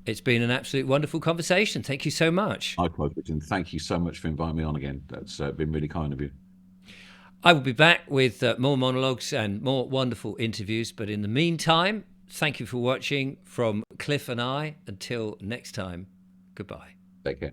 A: It's been an absolute wonderful conversation. Thank you so much.
B: Likewise, Richard. Thank you so much for inviting me on again. That's been really kind of you.
A: I will be back with more monologues and more wonderful interviews. But in the meantime, thank you for watching from Cliff and I. Until next time, goodbye.
B: Take care.